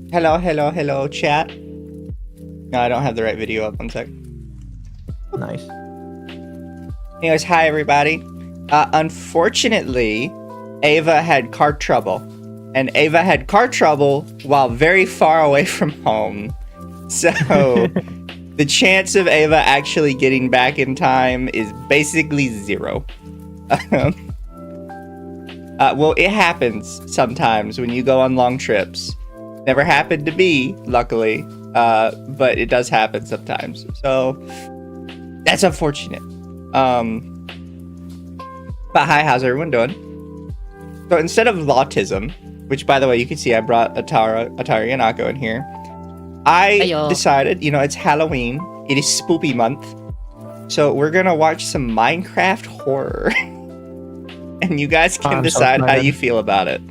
Hello, chat. No, I don't have the right video up. One sec. Nice. Anyways, hi everybody. Unfortunately, Eva had car trouble. And Eva had car trouble while very far away from home. So, the chance of Eva actually getting back in time is basically 0. Well, it happens sometimes when you go on long trips. Never happened to me, luckily, but it does happen sometimes. So, that's unfortunate. But hi, how's everyone doing? So instead of autism, which by the way, you can see I brought Atari Yanako in here, I decided, you know, it's Halloween, it is spoopy month, so we're gonna watch some Minecraft horror. And you guys can decide how you feel about it.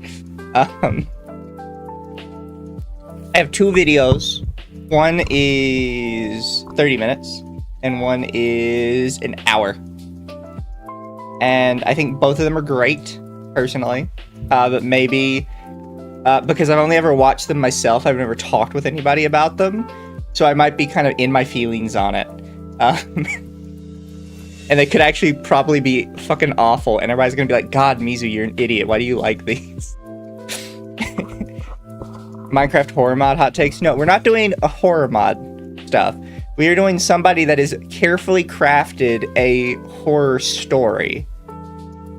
I have 2 videos. One is 30 minutes, and one is an hour. And I think both of them are great, personally. But maybe, because I've only ever watched them myself, I've never talked with anybody about them. So I might be kind of in my feelings on it. And they could actually probably be fucking awful, and everybody's gonna be like, God, Mizu, you're an idiot. Why do you like these? Minecraft horror mod hot takes? No, we're not doing a horror mod stuff. We are doing somebody that has carefully crafted a horror story.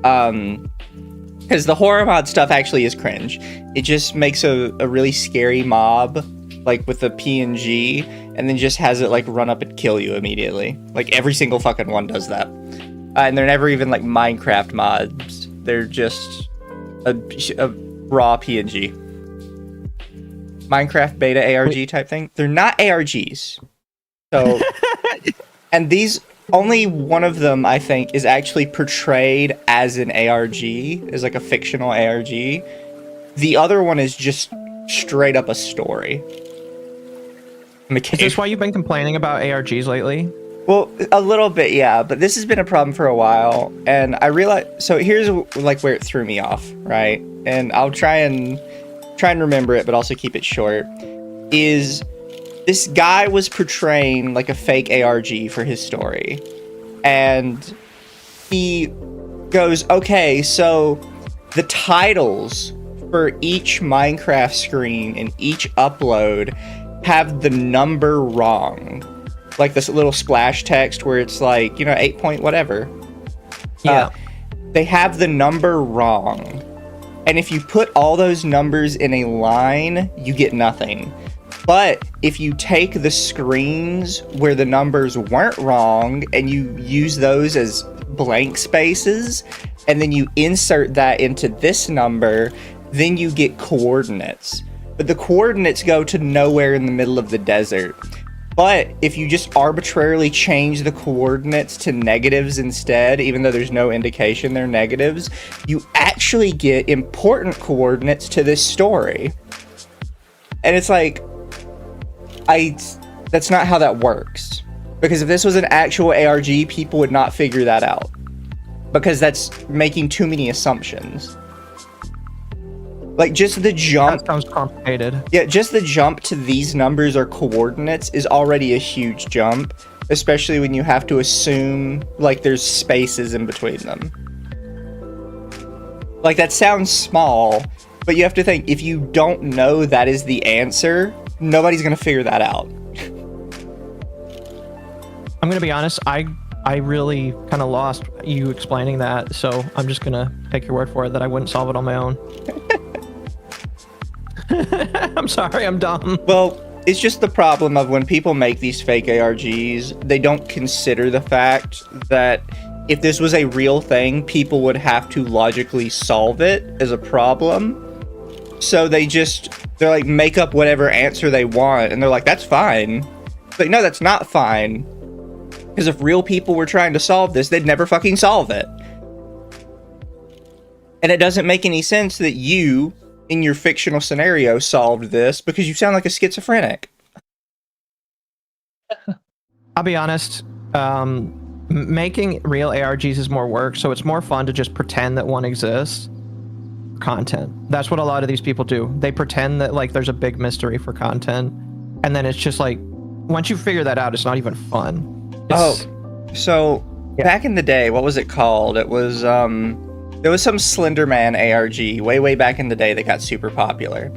Because the horror mod stuff actually is cringe. It just makes a really scary mob, like with a PNG, and then just has it like run up and kill you immediately. Like every single fucking one does that. And they're never even like Minecraft mods. They're just a raw PNG. Minecraft beta ARG type thing. They're not ARGs. So, and these, only one of them, I think, is actually portrayed as an ARG, as like a fictional ARG. The other one is just straight up a story. Is this why you've been complaining about ARGs lately? Well, a little bit, yeah, but this has been a problem for a while, and I realized, so here's like where it threw me off, right? And I'll try and remember it, but also keep it short, is this guy was portraying like a fake ARG for his story. And he goes, okay, so the titles for each Minecraft screen and each upload have the number wrong. Like this little splash text where it's like, you know, 8 point whatever. Yeah. They have the number wrong. And if you put all those numbers in a line, you get nothing. But if you take the screens where the numbers weren't wrong and you use those as blank spaces, and then you insert that into this number, then you get coordinates. But the coordinates go to nowhere in the middle of the desert. But if you just arbitrarily change the coordinates to negatives instead, even though there's no indication they're negatives, you actually get important coordinates to this story. And it's like, that's not how that works. Because if this was an actual ARG, people would not figure that out. Because that's making too many assumptions. Like, just the jump... That sounds complicated. Yeah, just the jump to these numbers or coordinates is already a huge jump. Especially when you have to assume, like, there's spaces in between them. Like, that sounds small, but you have to think, if you don't know that is the answer, nobody's gonna figure that out. I'm gonna be honest, I really kind of lost you explaining that, so I'm just gonna take your word for it that I wouldn't solve it on my own. I'm sorry, I'm dumb. Well, it's just the problem of when people make these fake ARGs, they don't consider the fact that if this was a real thing, people would have to logically solve it as a problem. So they're like, make up whatever answer they want, and they're like, that's fine. It's like, no, that's not fine. Because if real people were trying to solve this, they'd never fucking solve it. And it doesn't make any sense that you, in your fictional scenario, solved this because you sound like a schizophrenic. I'll be honest, making real ARGs is more work, so it's more fun to just pretend that one exists. Content. That's what a lot of these people do. They pretend that, like, there's a big mystery for content, and then it's just like, once you figure that out, it's not even fun. So back in the day, what was it called? It was there was some Slender Man ARG way back in the day that got super popular.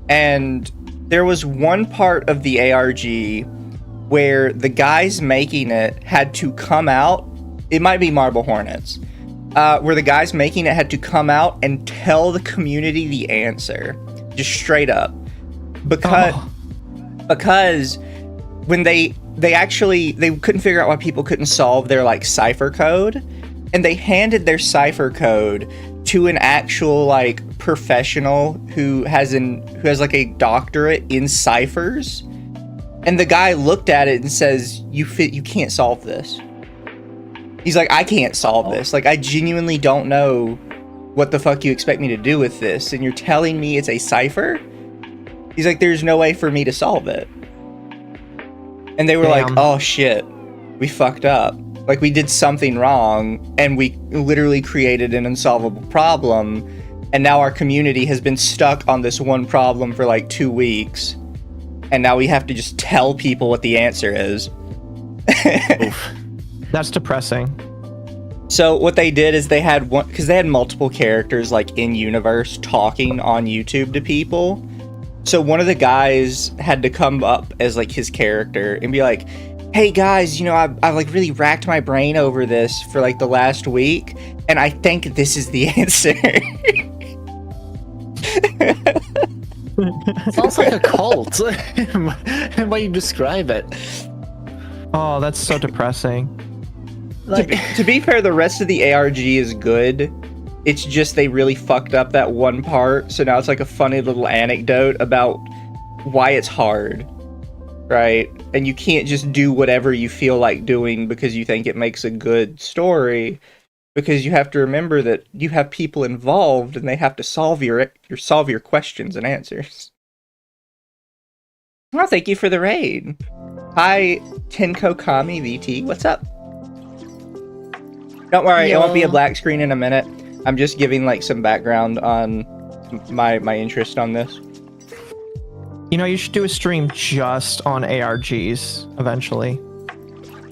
And there was one part of the ARG where the guys making it had to come out, it might be Marble Hornets, where the guys making it had to come out and tell the community the answer, just straight up. Because when they couldn't figure out why people couldn't solve their, like, cipher code, and they handed their cipher code to an actual, like, professional who has like a doctorate in ciphers, and the guy looked at it and says, you can't solve this. He's like, I can't solve this. Like, I genuinely don't know what the fuck you expect me to do with this, and you're telling me it's a cipher? He's like, there's no way for me to solve it. And they were like, oh shit, we fucked up. Like, we did something wrong, and we literally created an unsolvable problem, and now our community has been stuck on this one problem for like 2 weeks, and now we have to just tell people what the answer is. Oof. That's depressing. So what they did is they had one, because they had multiple characters, like, in universe talking on YouTube to people. So one of the guys had to come up as, like, his character and be like, hey guys, you know, I've like really racked my brain over this for like the last week, and I think this is the answer. Sounds like a cult. The way you describe it. Oh, that's so depressing. Like, to be fair, the rest of the ARG is good. It's just they really fucked up that one part, so now it's like a funny little anecdote about why it's hard, right? And you can't just do whatever you feel like doing because you think it makes a good story, because you have to remember that you have people involved and they have to solve your questions and answers. Well, thank you for the raid. Hi, Tenko Kami VT. What's up? Don't worry, it won't be a black screen in a minute. I'm just giving, like, some background on my interest on this. You know, you should do a stream just on ARGs eventually.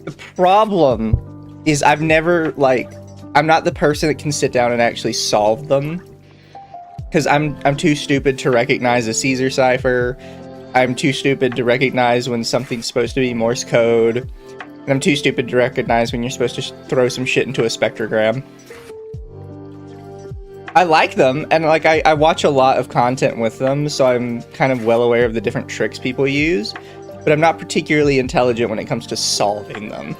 The problem is I'm not the person that can sit down and actually solve them. Because I'm too stupid to recognize a Caesar cipher. I'm too stupid to recognize when something's supposed to be Morse code. And I'm too stupid to recognize when you're supposed to throw some shit into a spectrogram. I like them, and like I watch a lot of content with them, so I'm kind of well aware of the different tricks people use, but I'm not particularly intelligent when it comes to solving them.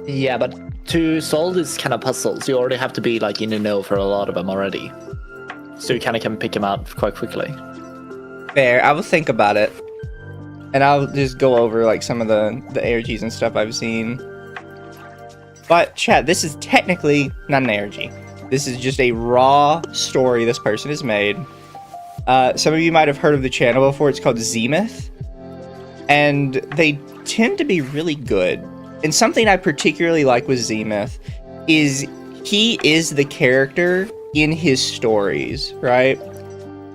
Yeah, but to solve these kind of puzzles, you already have to be like in the know for a lot of them already. So you kind of can pick them out quite quickly. Fair, I will think about it. And I'll just go over like some of the ARGs and stuff I've seen. But chat, this is technically not an ARG. This is just a raw story this person has made. Some of you might have heard of the channel before. It's called Zenith. And they tend to be really good. And something I particularly like with Zenith is he is the character in his stories, right?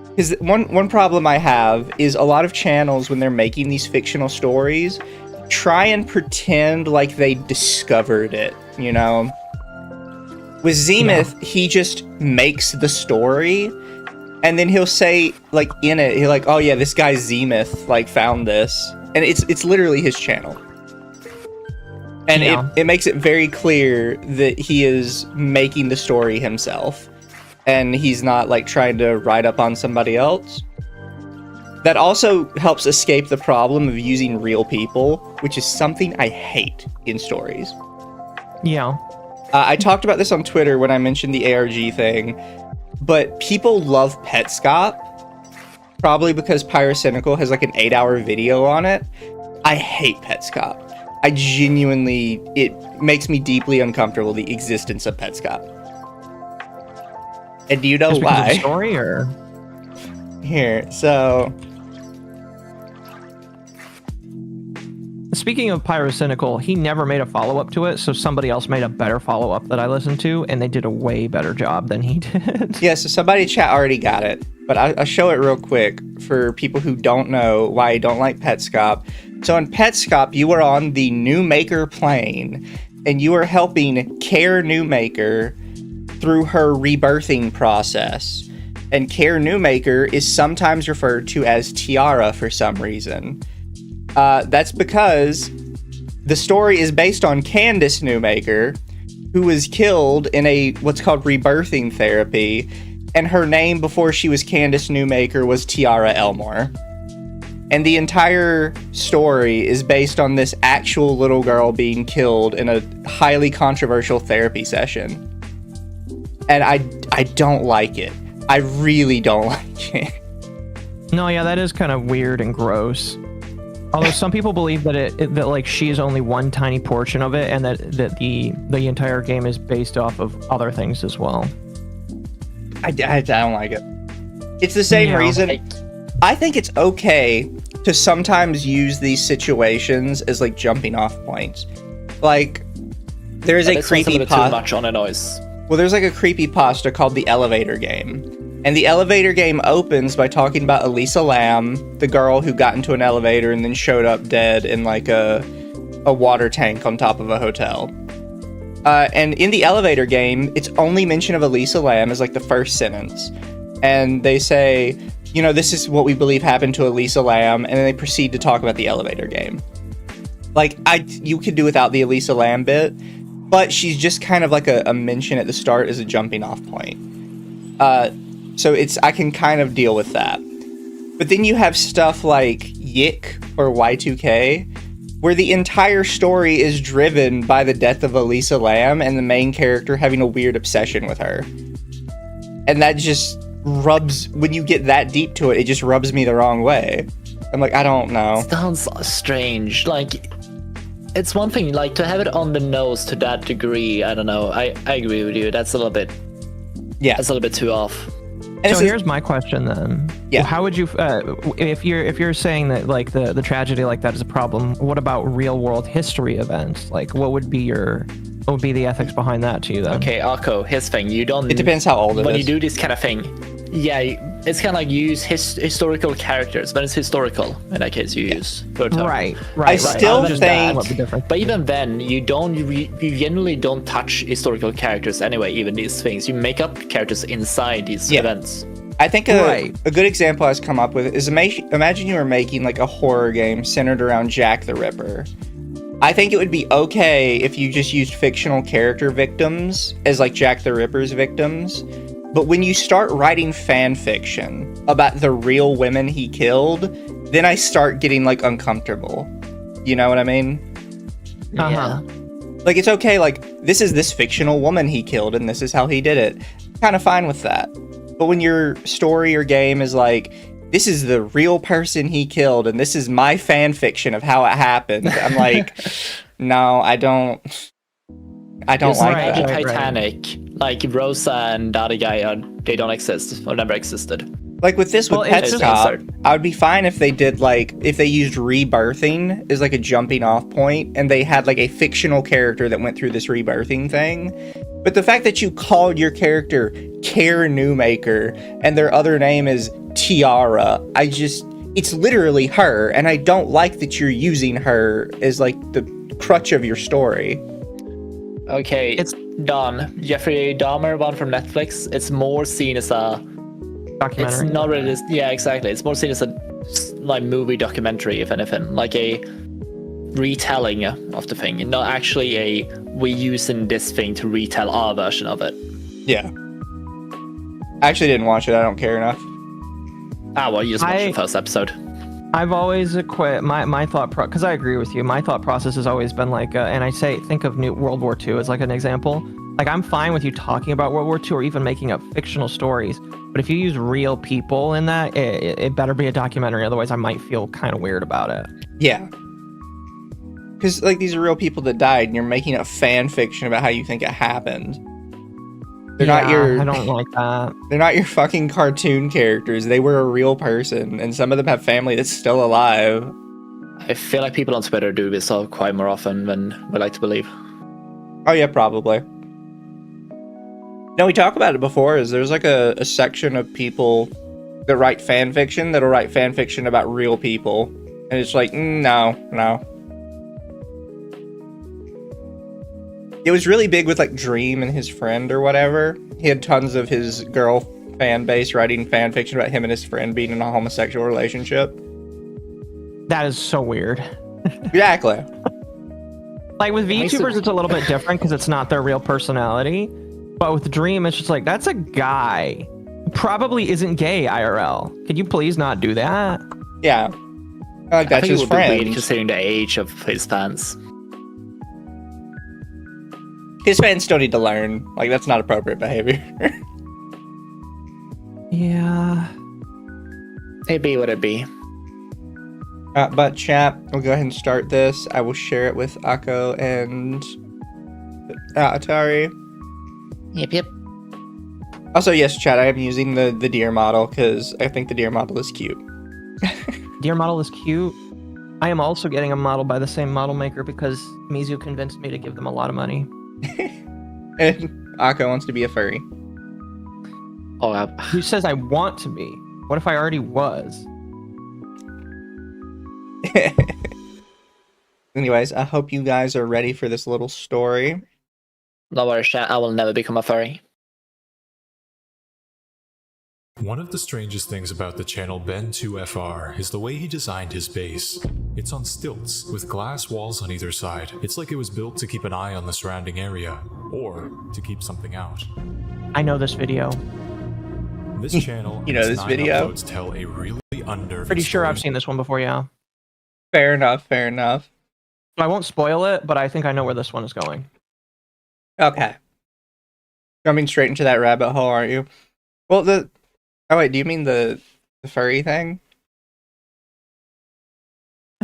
Because one problem I have is a lot of channels, when they're making these fictional stories, try and pretend like they discovered it, you know? With Zenith, he just makes the story, and then he'll say, like, in it, he'll like, oh yeah, this guy Zenith, like, found this. And it's literally his channel. And it makes it very clear that he is making the story himself. And he's not, like, trying to write up on somebody else. That also helps escape the problem of using real people, which is something I hate in stories. Yeah. I talked about this on Twitter when I mentioned the ARG thing, but people love Petscop, probably because Pyrocynical has like an 8-hour video on it. I hate Petscop. I genuinely, it makes me deeply uncomfortable, the existence of Petscop. And do you know Just because of why? the story, or? Here, so... Speaking of Pyrocynical, he never made a follow-up to it, so somebody else made a better follow-up that I listened to, and they did a way better job than he did. Yeah, so somebody in chat already got it, but I'll show it real quick for people who don't know why I don't like Petscop. So in Petscop, you are on the New Maker plane, and you are helping Care New Maker through her rebirthing process. And Care New Maker is sometimes referred to as Tiara for some reason. That's because the story is based on Candace Newmaker, who was killed in a what's called rebirthing therapy, and her name before she was Candace Newmaker was Tiara Elmore. And the entire story is based on this actual little girl being killed in a highly controversial therapy session. And I don't like it. I really don't like it. No, yeah, that is kind of weird and gross. Although some people believe that that like she is only one tiny portion of it, and that the entire game is based off of other things as well. I don't like it. It's the same reason. I think it's okay to sometimes use these situations as like jumping off points. Like there's a creepypasta. Too much on a noise. Well, there's like a creepypasta called The Elevator Game. And the elevator game opens by talking about Elisa Lam, the girl who got into an elevator and then showed up dead in like a water tank on top of a hotel. And in the elevator game, it's only mention of Elisa Lam as like the first sentence. And they say, you know, this is what we believe happened to Elisa Lam, and then they proceed to talk about the elevator game. Like, you could do without the Elisa Lam bit, but she's just kind of like a mention at the start as a jumping off point. So I can kind of deal with that. But then you have stuff like Yick or Y2K, where the entire story is driven by the death of Elisa Lam and the main character having a weird obsession with her. And that just rubs, when you get that deep to it, it just rubs me the wrong way. I'm like, I don't know. Sounds strange. Like, it's one thing, like, to have it on the nose to that degree, I don't know. I agree with you. That's a little bit... Yeah. That's a little bit too off. And so here's my question then. Yeah. How would you, if you're saying that like the tragedy like that is a problem, what about real world history events? Like, what would be the ethics behind that to you then? Okay, Akko, here's the thing. You don't. It depends how old it is. When you do this kind of thing, yeah, it's kind of like you use historical characters. When it's historical, in that case, you use photo. Right. I still think. But even then, you generally don't touch historical characters anyway. Even these things, you make up characters inside these events. I think a good example I was come up with is imagine you were making like a horror game centered around Jack the Ripper. I think it would be okay if you just used fictional character victims as like Jack the Ripper's victims. But when you start writing fan fiction about the real women he killed, then I start getting like uncomfortable. You know what I mean? Yeah. Like, it's okay, like, this is this fictional woman he killed and this is how he did it. Kind of fine with that. But when your story or game is like, this is the real person he killed and this is my fan fiction of how it happened, I'm like, no, I don't like that. Titanic, like Rosa and the other guy, they don't exist or never existed. Like with this, with Pet Stop, I would be fine if they did like, if they used rebirthing as like a jumping off point and they had like a fictional character that went through this rebirthing thing. But the fact that you called your character Care Newmaker and their other name is Tiara, it's literally her, and I don't like that you're using her as like the crutch of your story. Okay, it's done. Jeffrey Dahmer one from Netflix. It's more seen as a documentary. It's not really. Yeah, exactly. It's more seen as a like movie documentary, if anything, like a retelling of the thing, not actually we're using this thing to retell our version of it. Yeah. I actually didn't watch it. I don't care enough. Ah, well, you just watched the first episode. I've always equated my thought because I agree with you. My thought process has always been like, and I say, think of World War II as like an example. Like, I'm fine with you talking about World War II or even making up fictional stories, but if you use real people in that, it better be a documentary. Otherwise, I might feel kind of weird about it. Yeah. Because like these are real people that died, and you're making a fan fiction about how you think it happened. They're not your. I don't like that. They're not your fucking cartoon characters. They were a real person, and some of them have family that's still alive. I feel like people on Twitter do this quite more often than we like to believe. Oh yeah, probably. No, we talked about it before. Is there's like a section of people that write fan fiction that'll write fan fiction about real people, and it's like no. It was really big with like Dream and his friend or whatever. He had tons of his girl fan base writing fan fiction about him and his friend being in a homosexual relationship. That is so weird. Exactly. Like with VTubers, it's a little bit different because it's not their real personality. But with Dream, it's just like, that's a guy. Probably isn't gay IRL. Could you please not do that? Yeah. Like that's his friend. Considering the age of his fans. His fans still need to learn. Like, that's not appropriate behavior. Yeah. It'd be what it be. But chat, we'll go ahead and start this. I will share it with Akko and Atari. Yep. Also, yes, chat, I am using the deer model because I think the deer model is cute. Deer model is cute. I am also getting a model by the same model maker because Mizu convinced me to give them a lot of money. And Akko wants to be a furry. Oh, Who says I want to be? What if I already was? Anyways, I hope you guys are ready for this little story. No worries, chat. I will never become a furry. One of the strangest things about the channel Ben2FR is the way he designed his base. It's on stilts, with glass walls on either side. It's like it was built to keep an eye on the surrounding area, or to keep something out. I know this video. This channel, you know this video? uploads tell a really unnerving Pretty sure story. I've seen this one before, yeah. Fair enough. I won't spoil it, but I think I know where this one is going. Okay. Jumping straight into that rabbit hole, aren't you? Well, oh wait, do you mean the furry thing?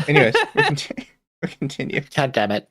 Anyways, we'll continue. God damn it.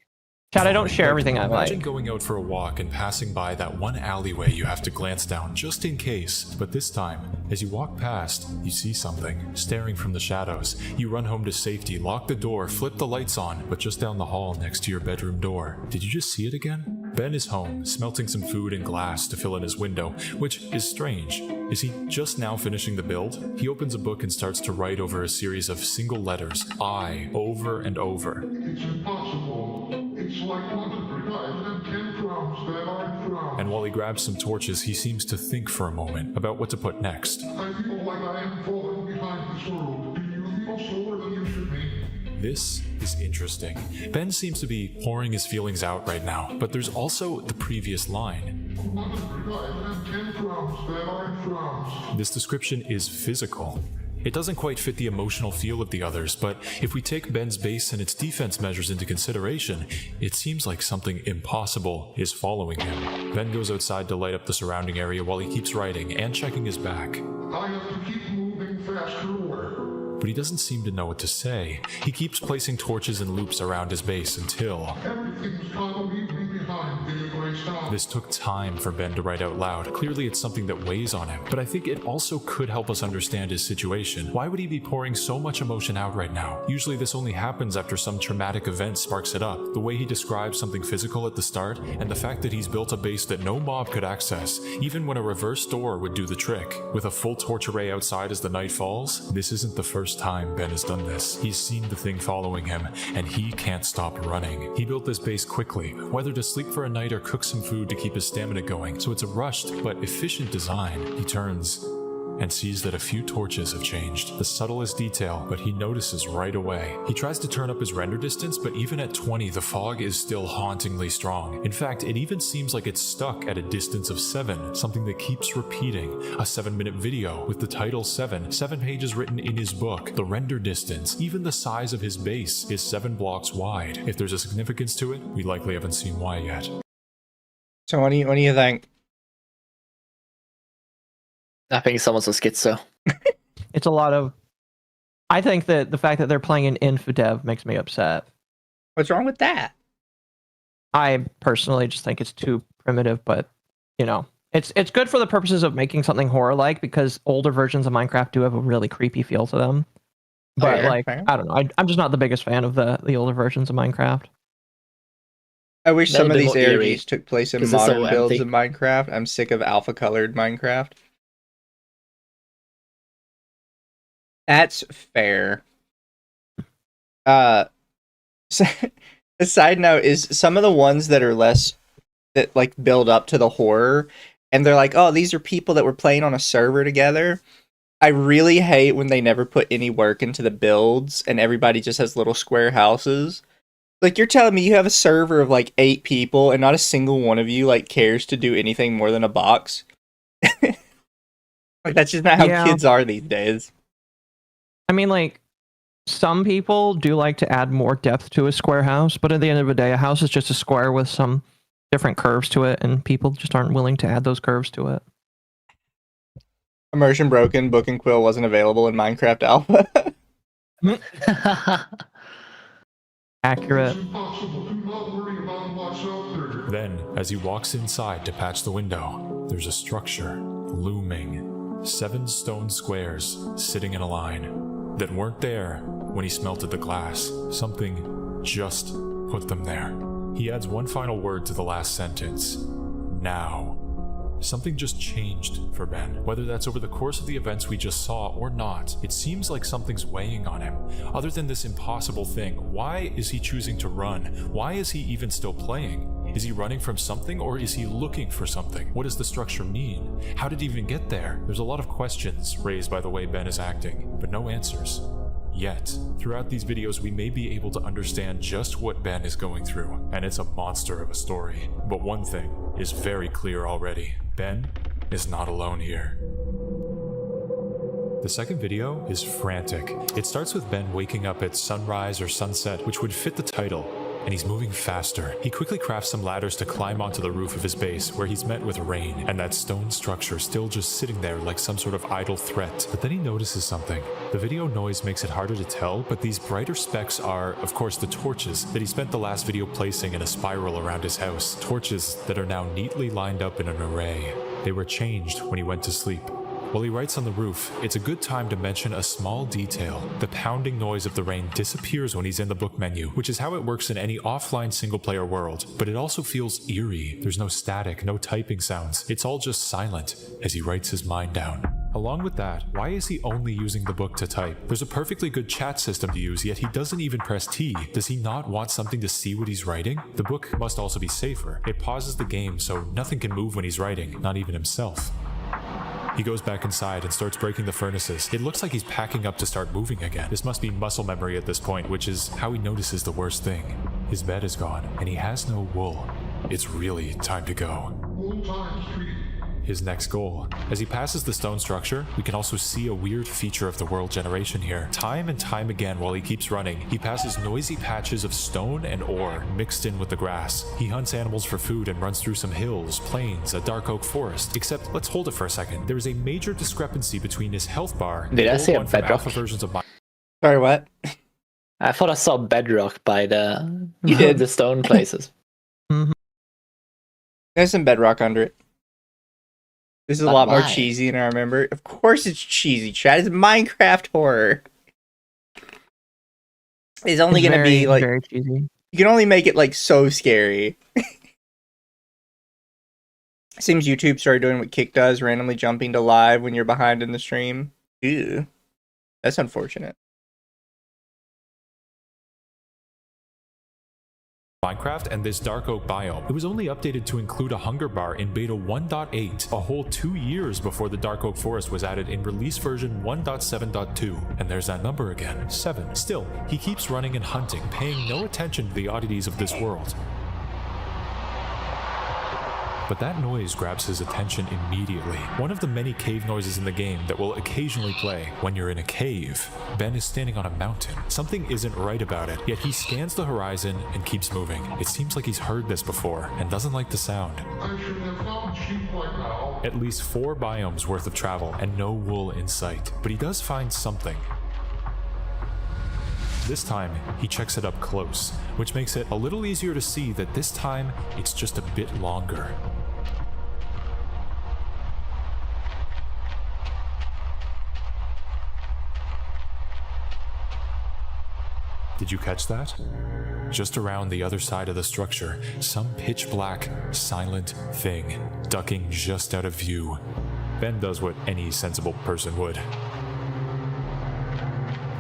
Chad, I don't share everything I like. Imagine going out for a walk and passing by that one alleyway you have to glance down just in case. But this time, as you walk past, you see something staring from the shadows. You run home to safety, lock the door, flip the lights on, but just down the hall next to your bedroom door. Did you just see it again? Ben is home, smelting some food and glass to fill in his window, which is strange. Is he just now finishing the build? He opens a book and starts to write over a series of single letters, I, over and over. It's impossible. It's like 110 crowns that I found. And while he grabs some torches, he seems to think for a moment about what to put next. I feel like I am falling behind this world. Do you feel slower than you should be? This is interesting. Ben seems to be pouring his feelings out right now, but there's also the previous line. Another big island and 10 crowns that I found. This description is physical. It doesn't quite fit the emotional feel of the others, but if we take Ben's base and its defense measures into consideration, it seems like something impossible is following him. Ben goes outside to light up the surrounding area while he keeps writing and checking his back. I have to keep moving faster or... But he doesn't seem to know what to say. He keeps placing torches and loops around his base until... Everything's gonna leave me behind, Dave Graystown. This took time for Ben to write out loud. Clearly it's something that weighs on him, but I think it also could help us understand his situation. Why would he be pouring so much emotion out right now? Usually this only happens after some traumatic event sparks it up. The way he describes something physical at the start, and the fact that he's built a base that no mob could access, even when a reverse door would do the trick. With a full torch array outside as the night falls, this isn't the first time Ben has done this. He's seen the thing following him, and he can't stop running. He built this base quickly, whether to sleep for a night or cook some food to keep his stamina going, so it's a rushed but efficient design. He turns and sees that a few torches have changed. The subtlest detail, but he notices right away. He tries to turn up his render distance, but even at 20, the fog is still hauntingly strong. In fact, it even seems like it's stuck at a distance of 7, something that keeps repeating. A 7-minute video with the title 7 pages written in his book. The render distance, even the size of his base, is 7 blocks wide. If there's a significance to it, we likely haven't seen why yet. So what do you think? I think someone's a schizo. It's a lot of... I think that the fact that they're playing an infodev makes me upset. What's wrong with that? I personally just think it's too primitive, but, you know, it's good for the purposes of making something horror-like, because older versions of Minecraft do have a really creepy feel to them. But, fair. I don't know. I'm just not the biggest fan of the older versions of Minecraft. I wish some of That'd be these more eerie, ARGs took place in 'cause it's so modern builds empty. of Minecraft. I'm sick of alpha-colored Minecraft. That's fair. A side note is some of the ones that are less, that like build up to the horror, and they're like, oh, these are people that were playing on a server together. I really hate when they never put any work into the builds and everybody just has little square houses. Like, you're telling me you have a server of like 8 people and not a single one of you like cares to do anything more than a box? Like, that's just not how kids are these days. I mean, like, some people do like to add more depth to a square house, but at the end of the day, a house is just a square with some different curves to it, and people just aren't willing to add those curves to it. Immersion broken, Book and Quill wasn't available in Minecraft Alpha. Accurate. It's impossible. Do not worry about what's out there. Then, as he walks inside to patch the window, there's a structure looming. 7 stone squares sitting in a line that weren't there when he smelted the glass. Something just put them there. He adds one final word to the last sentence. Now. Something just changed for Ben. Whether that's over the course of the events we just saw or not, it seems like something's weighing on him. Other than this impossible thing, why is he choosing to run? Why is he even still playing? Is he running from something, or is he looking for something? What does the structure mean? How did he even get there? There's a lot of questions raised by the way Ben is acting, but no answers. Yet, throughout these videos we may be able to understand just what Ben is going through, and it's a monster of a story. But one thing is very clear already. Ben is not alone here. The second video is frantic. It starts with Ben waking up at sunrise or sunset, which would fit the title, and he's moving faster. He quickly crafts some ladders to climb onto the roof of his base, where he's met with rain, and that stone structure still just sitting there like some sort of idle threat. But then he notices something. The video noise makes it harder to tell, but these brighter specks are, of course, the torches that he spent the last video placing in a spiral around his house. Torches that are now neatly lined up in an array. They were changed when he went to sleep. While he writes on the roof, it's a good time to mention a small detail. The pounding noise of the rain disappears when he's in the book menu, which is how it works in any offline single-player world, but it also feels eerie. There's no static, no typing sounds. It's all just silent as he writes his mind down. Along with that, why is he only using the book to type? There's a perfectly good chat system to use, yet he doesn't even press T. Does he not want something to see what he's writing? The book must also be safer. It pauses the game so nothing can move when he's writing, not even himself. He goes back inside and starts breaking the furnaces. It looks like he's packing up to start moving again. This must be muscle memory at this point, which is how he notices the worst thing. His bed is gone, and he has no wool. It's really time to go. Full time street. His next goal. As he passes the stone structure, we can also see a weird feature of the world generation here. Time and time again while he keeps running, he passes noisy patches of stone and ore mixed in with the grass. He hunts animals for food and runs through some hills, plains, a dark oak forest. Except, let's hold it for a second. There is a major discrepancy between his health bar and Did I the see a one from bedrock? alpha versions of Sorry, what? I thought I saw bedrock by the You did. the stone places. There's some bedrock under it. This is a But lot more why? cheesy than I remember. Of course it's cheesy, Chad. It's Minecraft horror. It's only It's gonna be like very cheesy. you can only make it like so scary. Seems YouTube started doing what Kick does, randomly jumping to live when you're behind in the stream. Ew. That's unfortunate. Minecraft and this dark oak biome. It was only updated to include a hunger bar in beta 1.8, a whole 2 years before the dark oak forest was added in release version 1.7.2. And there's that number again, 7. Still, he keeps running and hunting, paying no attention to the oddities of this world. But that noise grabs his attention immediately. One of the many cave noises in the game that will occasionally play when you're in a cave. Ben is standing on a mountain. Something isn't right about it, yet he scans the horizon and keeps moving. It seems like he's heard this before and doesn't like the sound. I should have found sheep by now. At least 4 biomes worth of travel and no wool in sight. But he does find something. This time, he checks it up close, which makes it a little easier to see that this time, it's just a bit longer. Did you catch that? Just around the other side of the structure, some pitch black, silent thing, ducking just out of view. Ben does what any sensible person would.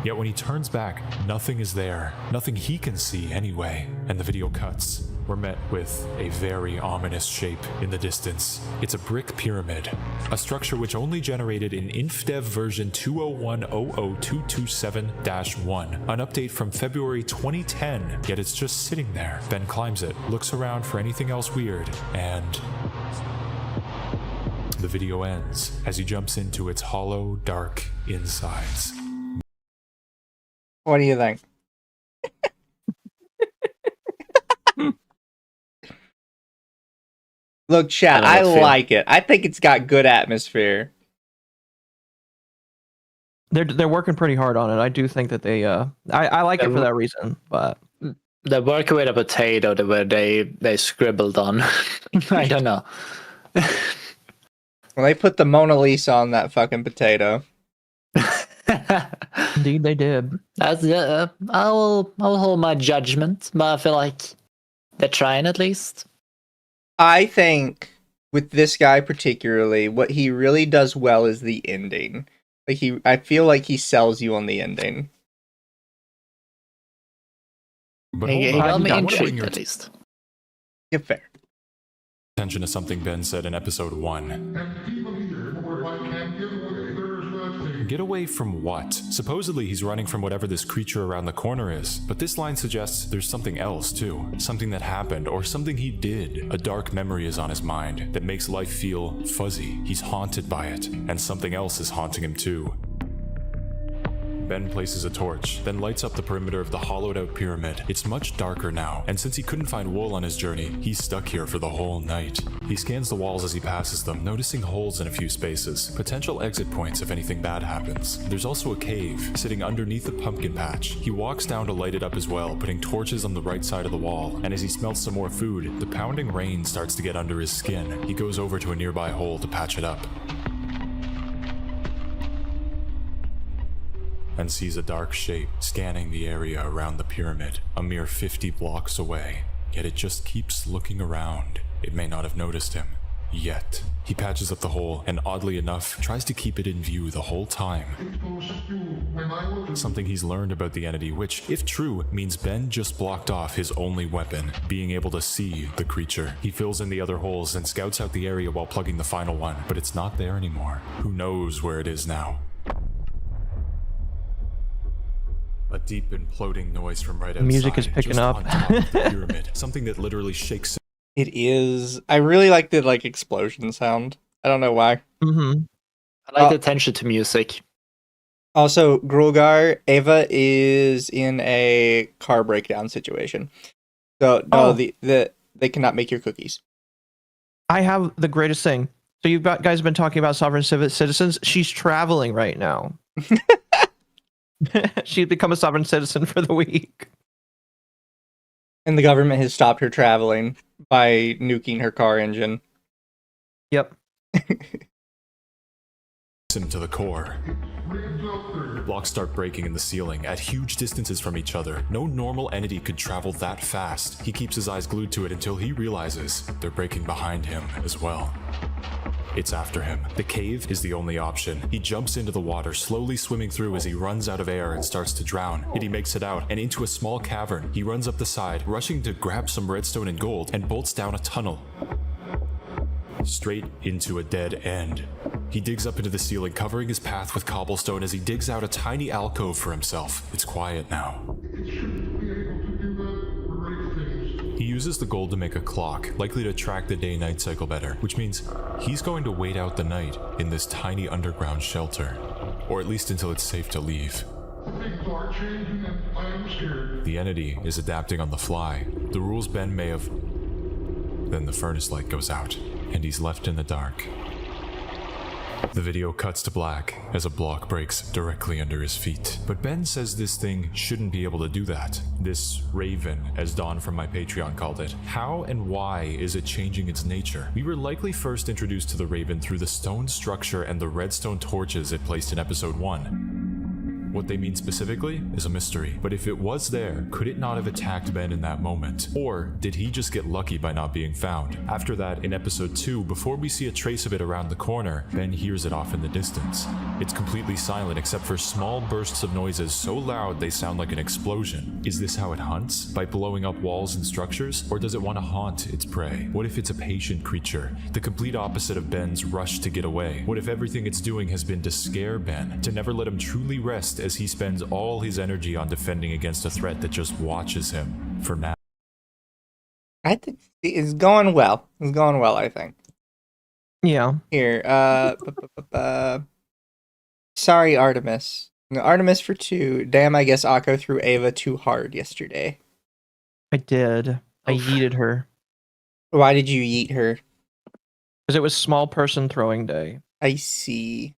Yet when he turns back, nothing is there. Nothing he can see anyway. And the video cuts. We're met with a very ominous shape in the distance. It's a brick pyramid, a structure which only generated in InfDev version 201.00227-1, an update from February 2010, yet it's just sitting there. Ben climbs it, looks around for anything else weird, and the video ends as he jumps into its hollow, dark insides. What do you think? Look, chat, I like it. I think it's got good atmosphere. They're working pretty hard on it. I do think that they I like it for that reason, but They're working with a potato that where they scribbled on. I don't know. Well, they put the Mona Lisa on that fucking potato. indeed they did. That's I'll hold my judgment, but I feel like they're trying at least. I think with this guy particularly, what he really does well is the ending. Like I feel like he sells you on the ending. But He hold on, got me I wanna bring intrigued your at least. Yeah, fair. attention to something Ben said in episode 1. And even here, where I can't get away, there's that thing. Get away from what? Supposedly he's running from whatever this creature around the corner is, but this line suggests there's something else too. Something that happened, or something he did. A dark memory is on his mind that makes life feel fuzzy. He's haunted by it, and something else is haunting him too. Ben places a torch, then lights up the perimeter of the hollowed out pyramid. It's much darker now, and since he couldn't find wool on his journey, he's stuck here for the whole night. He scans the walls as he passes them, noticing holes in a few spaces, potential exit points if anything bad happens. There's also a cave, sitting underneath the pumpkin patch. He walks down to light it up as well, putting torches on the right side of the wall, and as he smells some more food, the pounding rain starts to get under his skin. He goes over to a nearby hole to patch it up. And sees a dark shape scanning the area around the pyramid, a mere 50 blocks away. Yet it just keeps looking around. It may not have noticed him. Yet. He patches up the hole and, oddly enough, tries to keep it in view the whole time. It goes to when I was Something he's learned about the entity, which, if true, means Ben just blocked off his only weapon, being able to see the creature. He fills in the other holes and scouts out the area while plugging the final one, but it's not there anymore. Who knows where it is now? A deep imploding noise from right outside. Music is picking just up. on top of the pyramid. Something that literally shakes. It is. I really like the explosion sound. I don't know why. Mm-hmm. I like the attention to music. Also, Grulgar, Eva is in a car breakdown situation. So no, they cannot make your cookies. I have the greatest thing. So you guys have been talking about sovereign citizens. She's traveling right now. She'd become a sovereign citizen for the week. And the government has stopped her traveling by nuking her car engine. Yep. Him to the core. Blocks start breaking in the ceiling at huge distances from each other. No normal entity could travel that fast. He keeps his eyes glued to it until he realizes they're breaking behind him as well. It's after him. The cave is the only option. He jumps into the water, slowly swimming through as he runs out of air and starts to drown. Yet he makes it out and into a small cavern. He runs up the side, rushing to grab some redstone and gold, and bolts down a tunnel. Straight into a dead end. He digs up into the ceiling, covering his path with cobblestone as he digs out a tiny alcove for himself. It's quiet now. it shouldn't be able to do that great things. He uses the gold to make a clock, likely to track the day-night cycle better, which means he's going to wait out the night in this tiny underground shelter. Or at least until it's safe to leave. Things are changing and I am scared. The entity is adapting on the fly. The rules Ben may have... Then the furnace light goes out, and he's left in the dark. The video cuts to black as a block breaks directly under his feet. But Ben says this thing shouldn't be able to do that. This raven, as Dawn from my Patreon called it. How and why is it changing its nature? We were likely first introduced to the raven through the stone structure and the redstone torches it placed in episode 1. What they mean specifically is a mystery, but if it was there, could it not have attacked Ben in that moment? Or did he just get lucky by not being found? After that, in episode 2, before we see a trace of it around the corner, Ben hears it off in the distance. It's completely silent except for small bursts of noises so loud they sound like an explosion. Is this how it hunts? By blowing up walls and structures? Or does it want to haunt its prey? What if it's a patient creature? The complete opposite of Ben's rush to get away. What if everything it's doing has been to scare Ben? To never let him truly rest as he spends all his energy on defending against a threat that just watches him for now. I think it's going well. It's going well, I think. Yeah. Here, sorry, Artemis. No, Artemis for 2. Damn, I guess Akko threw Eva too hard yesterday. I did. I yeeted her. Why did you yeet her? Because it was small person throwing day. I see.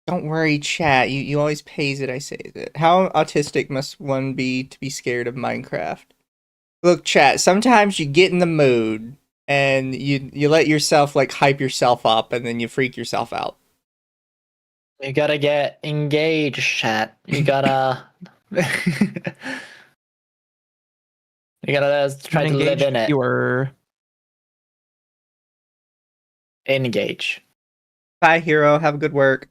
Don't worry, chat. You always pays it, I say it. How autistic must one be to be scared of Minecraft? Look, chat, sometimes you get in the mood and you let yourself hype yourself up and then you freak yourself out. You gotta get engaged, chat. You gotta you gotta try to live in it. Viewer. Engage. Bye, hero. Have a good work.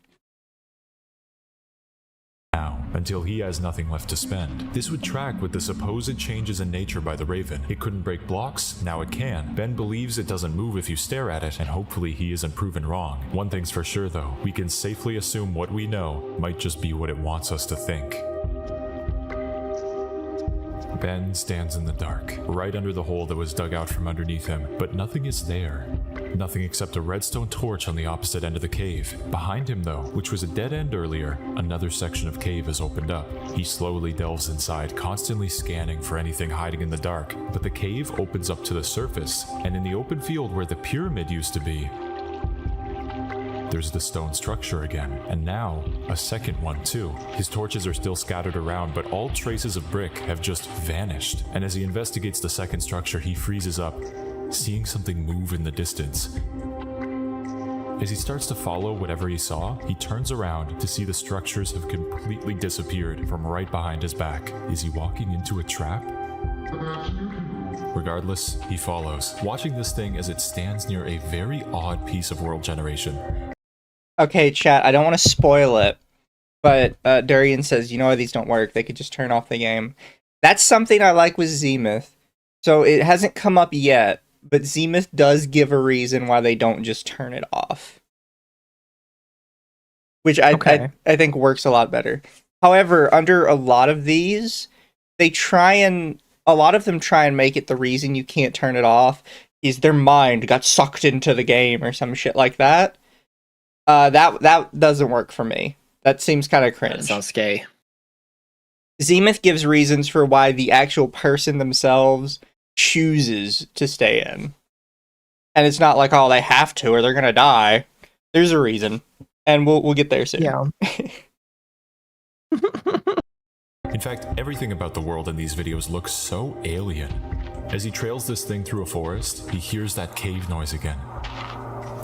Until he has nothing left to spend. This would track with the supposed changes in nature by the raven. It couldn't break blocks, now it can. Ben believes it doesn't move if you stare at it, and hopefully he isn't proven wrong. One thing's for sure though, we can safely assume what we know might just be what it wants us to think. Ben stands in the dark, right under the hole that was dug out from underneath him, but nothing is there. Nothing except a redstone torch on the opposite end of the cave. Behind him though, which was a dead end earlier, another section of cave has opened up. He slowly delves inside, constantly scanning for anything hiding in the dark, but the cave opens up to the surface, and in the open field where the pyramid used to be, there's the stone structure again, and now a second one too. His torches are still scattered around, but all traces of brick have just vanished. And as he investigates the second structure, he freezes up, seeing something move in the distance. As he starts to follow whatever he saw, he turns around to see the structures have completely disappeared from right behind his back. Is he walking into a trap? Regardless, he follows, watching this thing as it stands near a very odd piece of world generation. Okay, chat, I don't want to spoil it, but Durian says, you know why these don't work? They could just turn off the game. That's something I like with Zenith. So it hasn't come up yet, but Zenith does give a reason why they don't just turn it off. Which I think works a lot better. However, under a lot of these, a lot of them try and make it the reason you can't turn it off is their mind got sucked into the game or some shit like that. That doesn't work for me. That seems kind of cringe. That sounds gay. Zenith gives reasons for why the actual person themselves chooses to stay in. And it's not like, oh, they have to or they're gonna die. There's a reason. And we'll get there soon. Yeah. In fact, everything about the world in these videos looks so alien. As he trails this thing through a forest, he hears that cave noise again.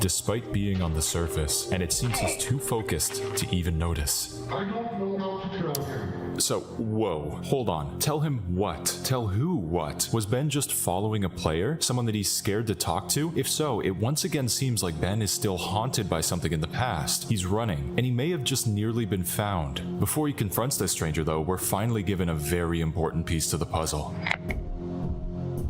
Despite being on the surface, and it seems he's too focused to even notice. I don't know how to tell him. So, whoa, hold on. Tell him what? Tell who what? Was Ben just following a player? Someone that he's scared to talk to? If so, it once again seems like Ben is still haunted by something in the past. He's running, and he may have just nearly been found. Before he confronts this stranger though, we're finally given a very important piece to the puzzle.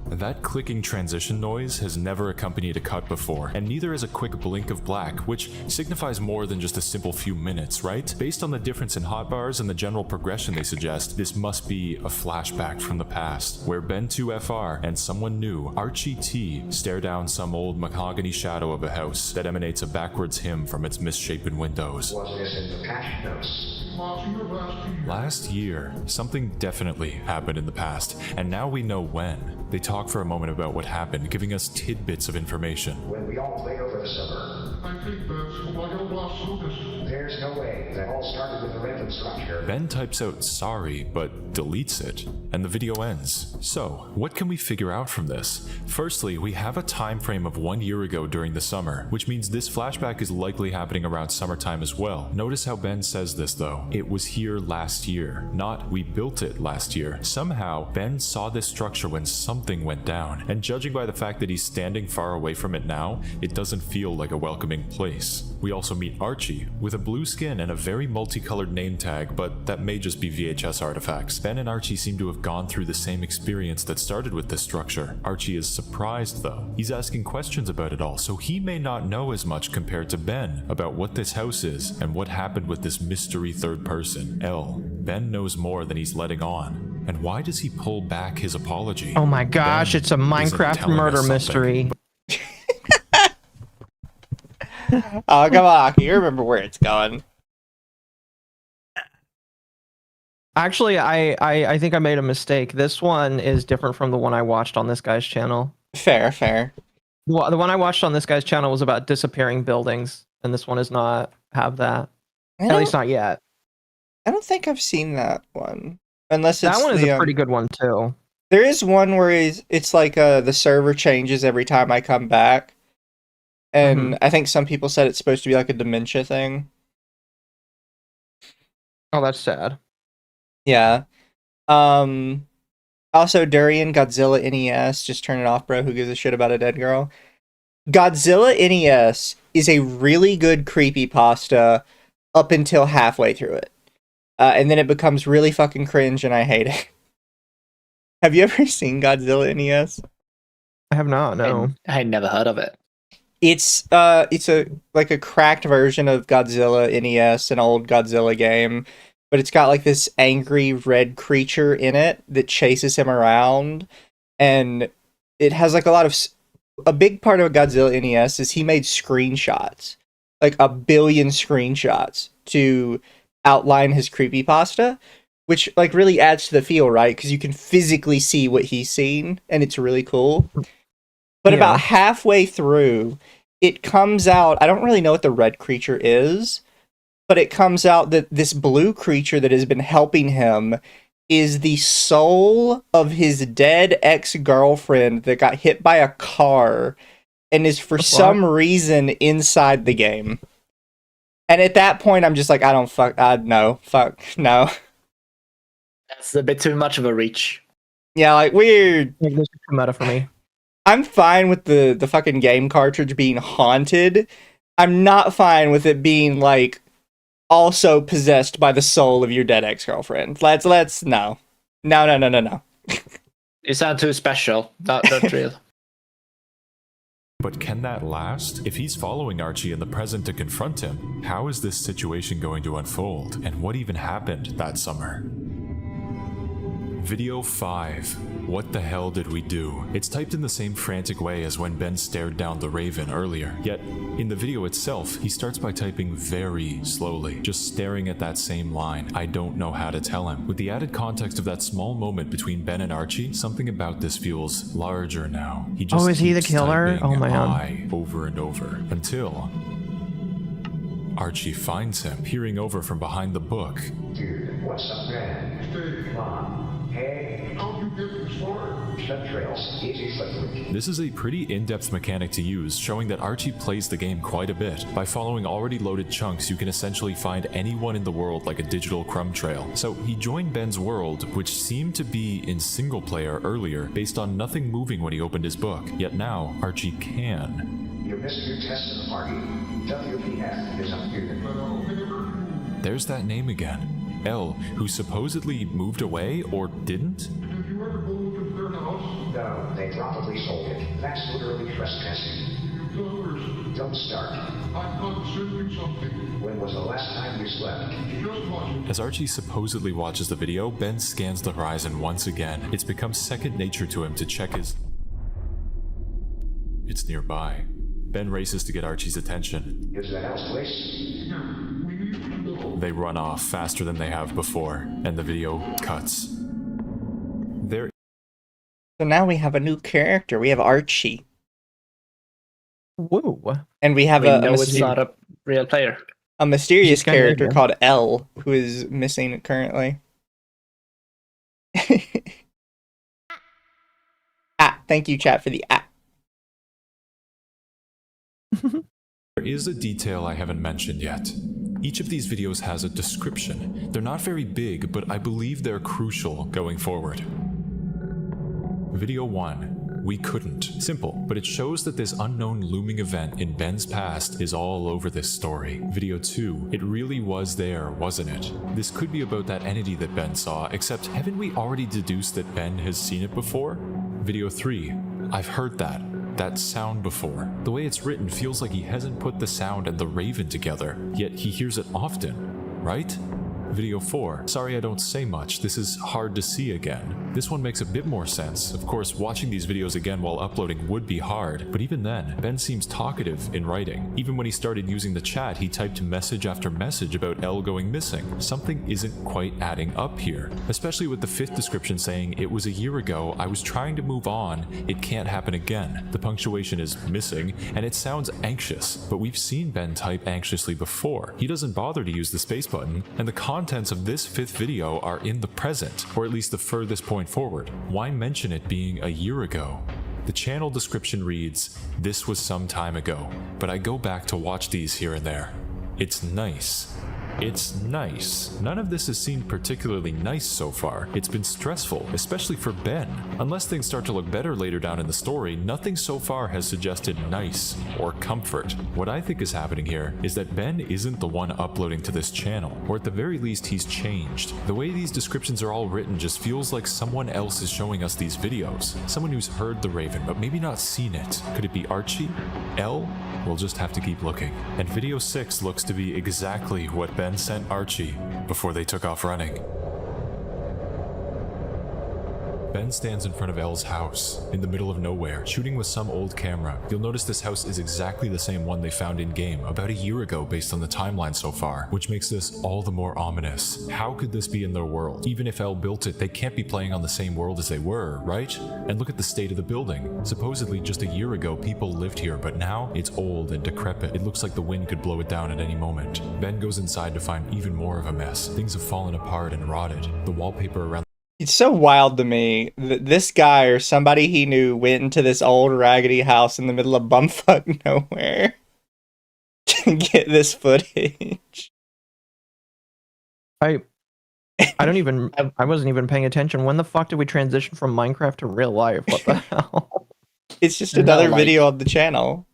That clicking transition noise has never accompanied a cut before, and neither has a quick blink of black, which signifies more than just a simple few minutes, right? Based on the difference in hotbars and the general progression they suggest, this must be a flashback from the past, where Ben 2FR and someone new, Archie T, stare down some old mahogany shadow of a house that emanates a backwards hymn from its misshapen windows. Was this in the past notes? Last year, something definitely happened in the past, and now we know when. They talk for a moment about what happened, giving us tidbits of information. When we all played over the summer. I think that's why I lost Lucas. There's no way. That all started with the random structure. Ben types out sorry, but deletes it, and the video ends. So, what can we figure out from this? Firstly, we have a time frame of 1 year ago during the summer, which means this flashback is likely happening around summertime as well. Notice how Ben says this though. It was here last year, not we built it last year. Somehow, Ben saw this structure when something went down, and judging by the fact that he's standing far away from it now, it doesn't feel like a welcoming place. We also meet Archie, with a blue skin and a very multicolored name tag, but that may just be VHS artifacts. Ben and Archie seem to have gone through the same experience that started with this structure. Archie is surprised though. He's asking questions about it all, so he may not know as much compared to Ben about what this house is and what happened with this mystery third person, L. Ben knows more than he's letting on. And why does he pull back his apology? Oh my gosh, Ben it's a Minecraft murder mystery. Oh, come on, Aki, you remember where it's going. Actually, I think I made a mistake. This one is different from the one I watched on this guy's channel. Fair. The one I watched on this guy's channel was about disappearing buildings, and this one does not have that. At least not yet. I don't think I've seen that one. Unless it's that one is a pretty good one too. There is one where it's like the server changes every time I come back. And I think some people said it's supposed to be like a dementia thing. Oh, that's sad. Yeah. Also, Durian, Godzilla NES. Just turn it off, bro. Who gives a shit about a dead girl? Godzilla NES is a really good creepypasta up until halfway through it. And then it becomes really fucking cringe and I hate it. Have you ever seen Godzilla NES? I have not, no. I had never heard of it. It's a like a cracked version of Godzilla NES, an old Godzilla game, but it's got like this angry red creature in it that chases him around, and it has like a big part of Godzilla NES is he made screenshots, like 1 billion screenshots to outline his creepypasta, which like really adds to the feel, right? Because you can physically see what he's seen, and it's really cool. But about halfway through, it comes out, I don't really know what the red creature is, but it comes out that this blue creature that has been helping him is the soul of his dead ex-girlfriend that got hit by a car and is for some reason inside the game. And at that point, I'm just like, no. That's a bit too much of a reach. Yeah, like, weird. This is too meta for me. I'm fine with the fucking game cartridge being haunted, I'm not fine with it being like also possessed by the soul of your dead ex-girlfriend. Let's no. No. You sound too special. Not real. But can that last? If he's following Archie in the present to confront him, how is this situation going to unfold? And what even happened that summer? Video 5. What the hell did we do? It's typed in the same frantic way as when Ben stared down the Raven earlier. Yet, in the video itself, he starts by typing very slowly, just staring at that same line. I don't know how to tell him. With the added context of that small moment between Ben and Archie, something about this feels larger now. He just is he the keeps killer? typing Oh my god. I over and over until Archie finds him, peering over from behind the book. Dude, what's up, man? Hey, Come on. Hey, how'd you get this far? shut trails. Easy footwork. This is a pretty in-depth mechanic to use, showing that Archie plays the game quite a bit. By following already loaded chunks, you can essentially find anyone in the world like a digital crumb trail. So he joined Ben's world, which seemed to be in single player earlier, based on nothing moving when he opened his book. Yet now, Archie can. You missed your test in the party. WPF is unmuted. There's that name again. L, who supposedly moved away or didn't? Did you ever go look at their house? No, they probably sold it. That's literally trespassing. You don't. Don't start. I'm not sending something. When was the last time you slept? Just watch it. As Archie supposedly watches the video, Ben scans the horizon once again. It's become second nature to him to check his... It's nearby. Ben races to get Archie's attention. Is that L's place? Here, we need to go. They run off faster than they have before, and the video cuts. There So now we have a new character. We have Archie. Woo. And we have We a know it's not a real player. mysterious She's kinda character new. called L, who is missing currently. Thank you, chat, for the There is a detail I haven't mentioned yet. Each of these videos has a description. They're not very big, but I believe they're crucial going forward. Video 1. We couldn't. Simple, but it shows that this unknown looming event in Ben's past is all over this story. Video 2. It really was there, wasn't it? This could be about that entity that Ben saw, except haven't we already deduced that Ben has seen it before? Video 3. I've heard that sound before. The way it's written feels like he hasn't put the sound and the Raven together, yet he hears it often, right? Video 4. Sorry I don't say much, this is hard to see again. This one makes a bit more sense. Of course, watching these videos again while uploading would be hard, but even then, Ben seems talkative in writing. Even when he started using the chat, he typed message after message about L going missing. Something isn't quite adding up here, especially with the 5th description saying, it was a year ago, I was trying to move on, it can't happen again. The punctuation is missing, and it sounds anxious, but we've seen Ben type anxiously before. He doesn't bother to use the space button, and the contents of this 5th video are in the present, or at least the furthest point forward. Why mention it being a year ago? The channel description reads, this was some time ago, but I go back to watch these here and there. It's nice. It's nice. None of this has seemed particularly nice so far. It's been stressful, especially for Ben. Unless things start to look better later down in the story, nothing so far has suggested nice or comfort. What I think is happening here is that Ben isn't the one uploading to this channel, or at the very least he's changed. The way these descriptions are all written just feels like someone else is showing us these videos. Someone who's heard the Raven, but maybe not seen it. Could it be Archie? L? We'll just have to keep looking. And video 6 looks to be exactly what Ben sent Archie before they took off running. Ben stands in front of Elle's house, in the middle of nowhere, shooting with some old camera. You'll notice this house is exactly the same one they found in-game, about a year ago based on the timeline so far, which makes this all the more ominous. How could this be in their world? Even if Elle built it, they can't be playing on the same world as they were, right? And look at the state of the building. Supposedly just a year ago people lived here, but now it's old and decrepit. It looks like the wind could blow it down at any moment. Ben goes inside to find even more of a mess. Things have fallen apart and rotted. The wallpaper around It's so wild to me that this guy or somebody he knew went into this old raggedy house in the middle of bumfuck nowhere to get this footage. I wasn't even paying attention. When the fuck did we transition from Minecraft to real life? What the hell? It's just another video on the channel.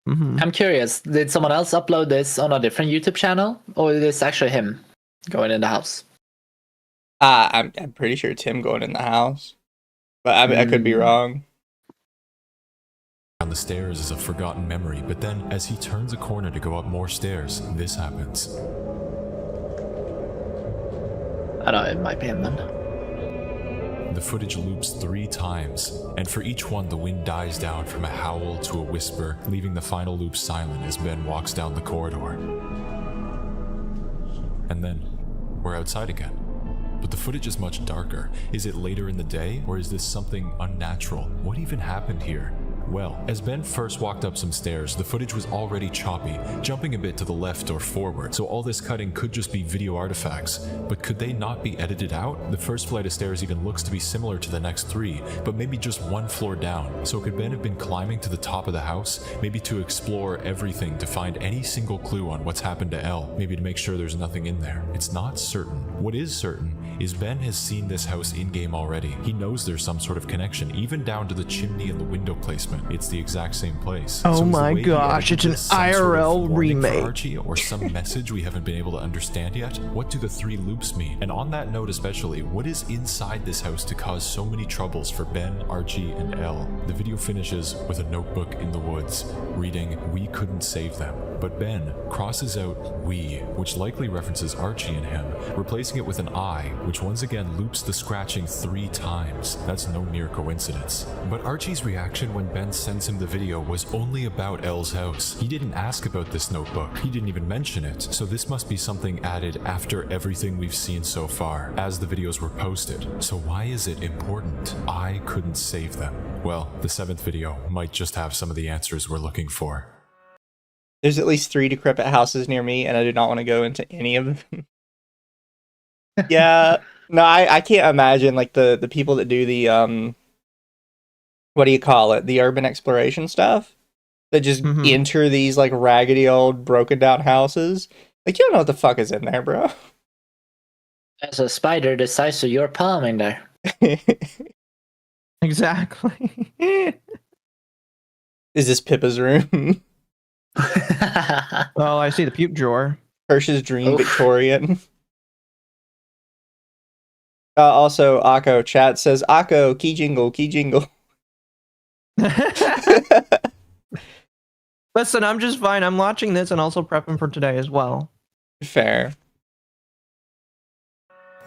I'm curious, did someone else upload this on a different YouTube channel? Or is this actually him going in the house? I'm pretty sure it's him going in the house. But I could be wrong. On the stairs is a forgotten memory, but then as he turns a corner to go up more stairs, this happens. I know, it might be him then. The footage loops 3 times, and for each one the wind dies down from a howl to a whisper, leaving the final loop silent as Ben walks down the corridor. And then, we're outside again. But the footage is much darker. Is it later in the day, or is this something unnatural? What even happened here? Well, as Ben first walked up some stairs, the footage was already choppy, jumping a bit to the left or forward, so all this cutting could just be video artifacts. But could they not be edited out? The first flight of stairs even looks to be similar to the next 3, but maybe just 1 floor down. So could Ben have been climbing to the top of the house, maybe to explore everything to find any single clue on what's happened to Elle, maybe to make sure there's nothing in there? It's not certain. What is certain is Ben has seen this house in-game already. He knows there's some sort of connection, even down to the chimney and the window placement. It's the exact same place. Oh so my gosh, it's an IRL remake. Archie, or some message we haven't been able to understand yet? What do the 3 loops mean? And on that note especially, what is inside this house to cause so many troubles for Ben, Archie, and Elle? The video finishes with a notebook in the woods, reading, "We couldn't save them." But Ben crosses out "we," which likely references Archie and him, replacing it with an "I," which once again loops the scratching 3 times. That's no mere coincidence. But Archie's reaction when Ben sends him the video was only about Elle's house. He didn't ask about this notebook. He didn't even mention it. So this must be something added after everything we've seen so far, as the videos were posted. So why is it important? I couldn't save them. Well, the 7th video might just have some of the answers we're looking for. There's at least 3 decrepit houses near me, and I do not want to go into any of them. Yeah, no, I can't imagine like the people that do the what do you call it? The urban exploration stuff that just enter these like raggedy old broken down houses. Like, you don't know what the fuck is in there, bro. There's a spider the size of your palm in there. Exactly. Is this Pippa's room? Oh, I see the puke drawer. Hirsch's dream Victorian. Also, Akko chat says, Akko, key jingle, key jingle. Listen, I'm just fine. I'm watching this and also prepping for today as well. Fair.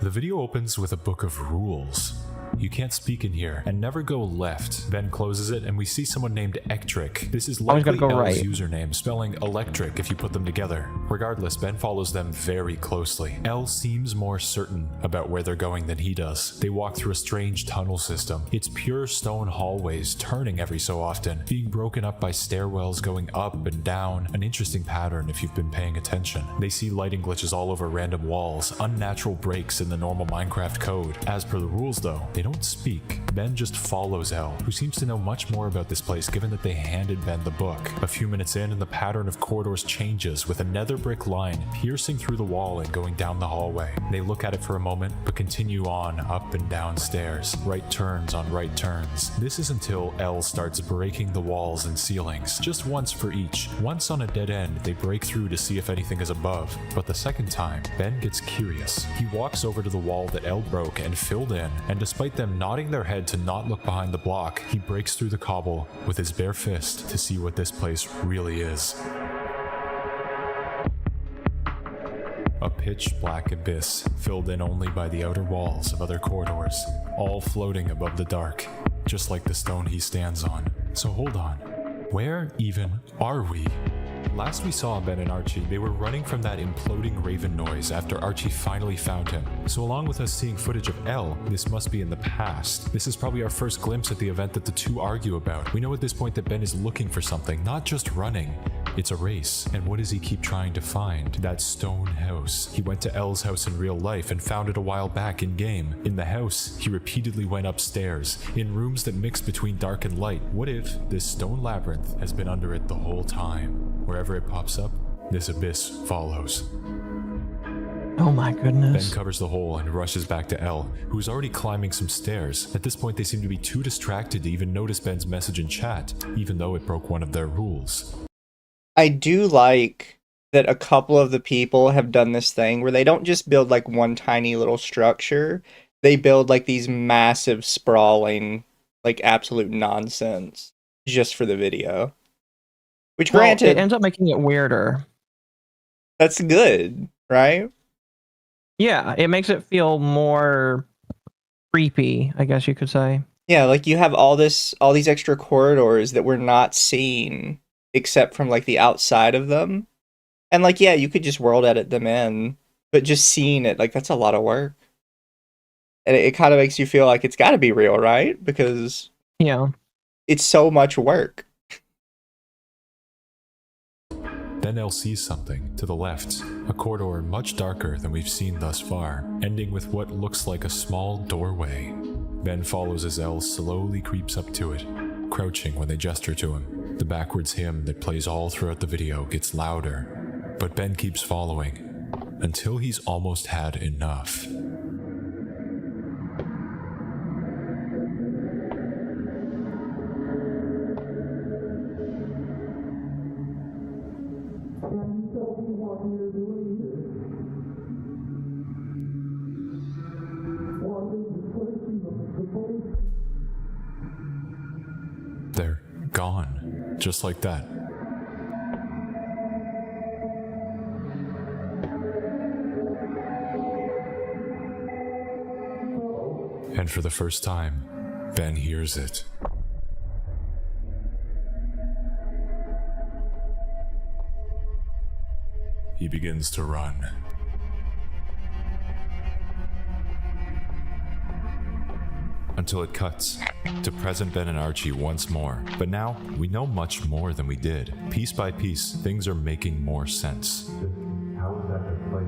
The video opens with a book of rules. You can't speak in here, and never go left. Ben closes it, and we see someone named Ectric. This is likely go Elle's right. username, spelling electric if you put them together. Regardless, Ben follows them very closely. Elle seems more certain about where they're going than he does. They walk through a strange tunnel system. It's pure stone hallways, turning every so often, being broken up by stairwells going up and down. An interesting pattern if you've been paying attention. They see lighting glitches all over random walls, unnatural breaks in the normal Minecraft code. As per the rules though, they don't speak. Ben just follows Elle, who seems to know much more about this place given that they handed Ben the book. A few minutes in, and the pattern of corridors changes, with a nether brick line piercing through the wall and going down the hallway. They look at it for a moment, but continue on up and down stairs. Right turns on right turns. This is until Elle starts breaking the walls and ceilings, just once for each. Once on a dead end, they break through to see if anything is above, but the second time, Ben gets curious. He walks over to the wall that Elle broke and filled in, and despite them nodding their head to not look behind the block, he breaks through the cobble with his bare fist to see what this place really is. A pitch black abyss, filled in only by the outer walls of other corridors, all floating above the dark, just like the stone he stands on. So hold on, where even are we? Last we saw Ben and Archie, they were running from that imploding raven noise after Archie finally found him. So along with us seeing footage of Elle, this must be in the past. This is probably our first glimpse at the event that the two argue about. We know at this point that Ben is looking for something, not just running. It's a race, and what does he keep trying to find? That stone house. He went to Elle's house in real life and found it a while back in-game. In the house, he repeatedly went upstairs, in rooms that mix between dark and light. What if this stone labyrinth has been under it the whole time? Wherever it pops up, this abyss follows. Oh my goodness. Ben covers the hole and rushes back to Elle, who's already climbing some stairs. At this point, they seem to be too distracted to even notice Ben's message in chat, even though it broke one of their rules. I do like that a couple of the people have done this thing where they don't just build like one tiny little structure. They build like these massive sprawling, like absolute nonsense just for the video. Which granted, it ends up making it weirder. That's good, right? Yeah, it makes it feel more creepy, I guess you could say. Yeah, like you have all these extra corridors that we're not seeing except from like the outside of them. And like, yeah, you could just world edit them in, but just seeing it, like that's a lot of work. And it kind of makes you feel like it's got to be real, right? Because yeah, it's so much work. Then Elle sees something to the left, a corridor much darker than we've seen thus far, ending with what looks like a small doorway. Ben follows as Elle slowly creeps up to it, crouching when they gesture to him. The backwards hymn that plays all throughout the video gets louder, but Ben keeps following until he's almost had enough. They're gone, just like that. And for the first time, Ben hears it. He begins to run. Until it cuts to present Ben and Archie once more. But now, we know much more than we did. Piece by piece, things are making more sense. How is that their place?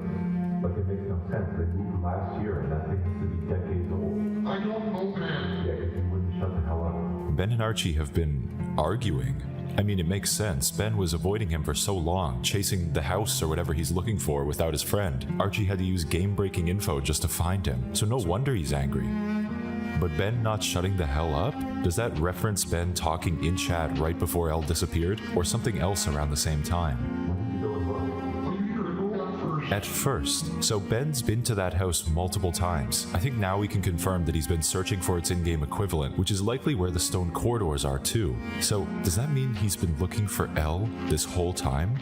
Like it makes no sense. They moved last year and that thing used to be decades old. I don't know, man. Yeah, because you wouldn't shut the hell up. Ben and Archie have been arguing. I mean, it makes sense. Ben was avoiding him for so long, chasing the house or whatever he's looking for without his friend. Archie had to use game-breaking info just to find him, so no wonder he's angry. But Ben not shutting the hell up? Does that reference Ben talking in chat right before Elle disappeared, or something else around the same time? At first. So Ben's been to that house multiple times. I think now we can confirm that he's been searching for its in-game equivalent, which is likely where the stone corridors are too. So does that mean he's been looking for Elle this whole time?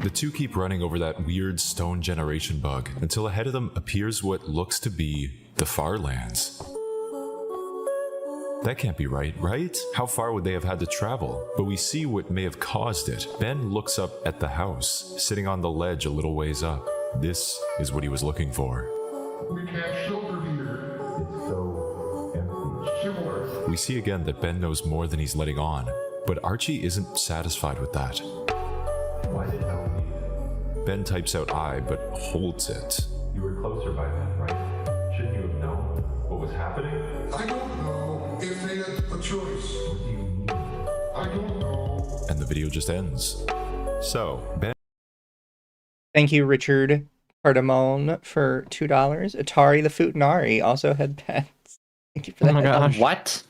The two keep running over that weird stone generation bug until ahead of them appears what looks to be the far lands. That can't be right? How far would they have had to travel? But we see what may have caused it. Ben looks up at the house, sitting on the ledge a little ways up. This is what he was looking for. We can't shelter here. It's so empty. Similar. We see again that Ben knows more than he's letting on, but Archie isn't satisfied with that. Why did Helen leave? Ben types out I, but holds it. You were closer by then, right? Shouldn't you have known what was happening? I don't know if they had a choice. What do you mean? I don't know. And the video just ends. So, Ben. Thank you, Richard Cardamone, for $2. Atari the Futanari also had pets. Thank you for that. Oh my gosh. What?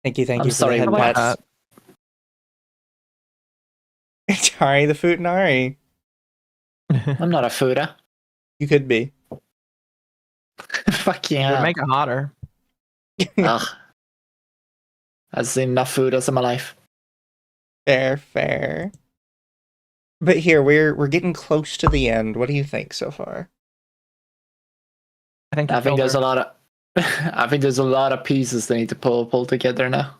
Thank you I'm for sorry, the head what? pets. Atari the Futanari. I'm not a fooder. You could be. Fuck Would yeah. make it hotter. Ugh. I've seen enough fooders in my life. Fair. But here we're getting close to the end. What do you think so far? I think there's a lot of I think there's a lot of pieces they need to pull together now.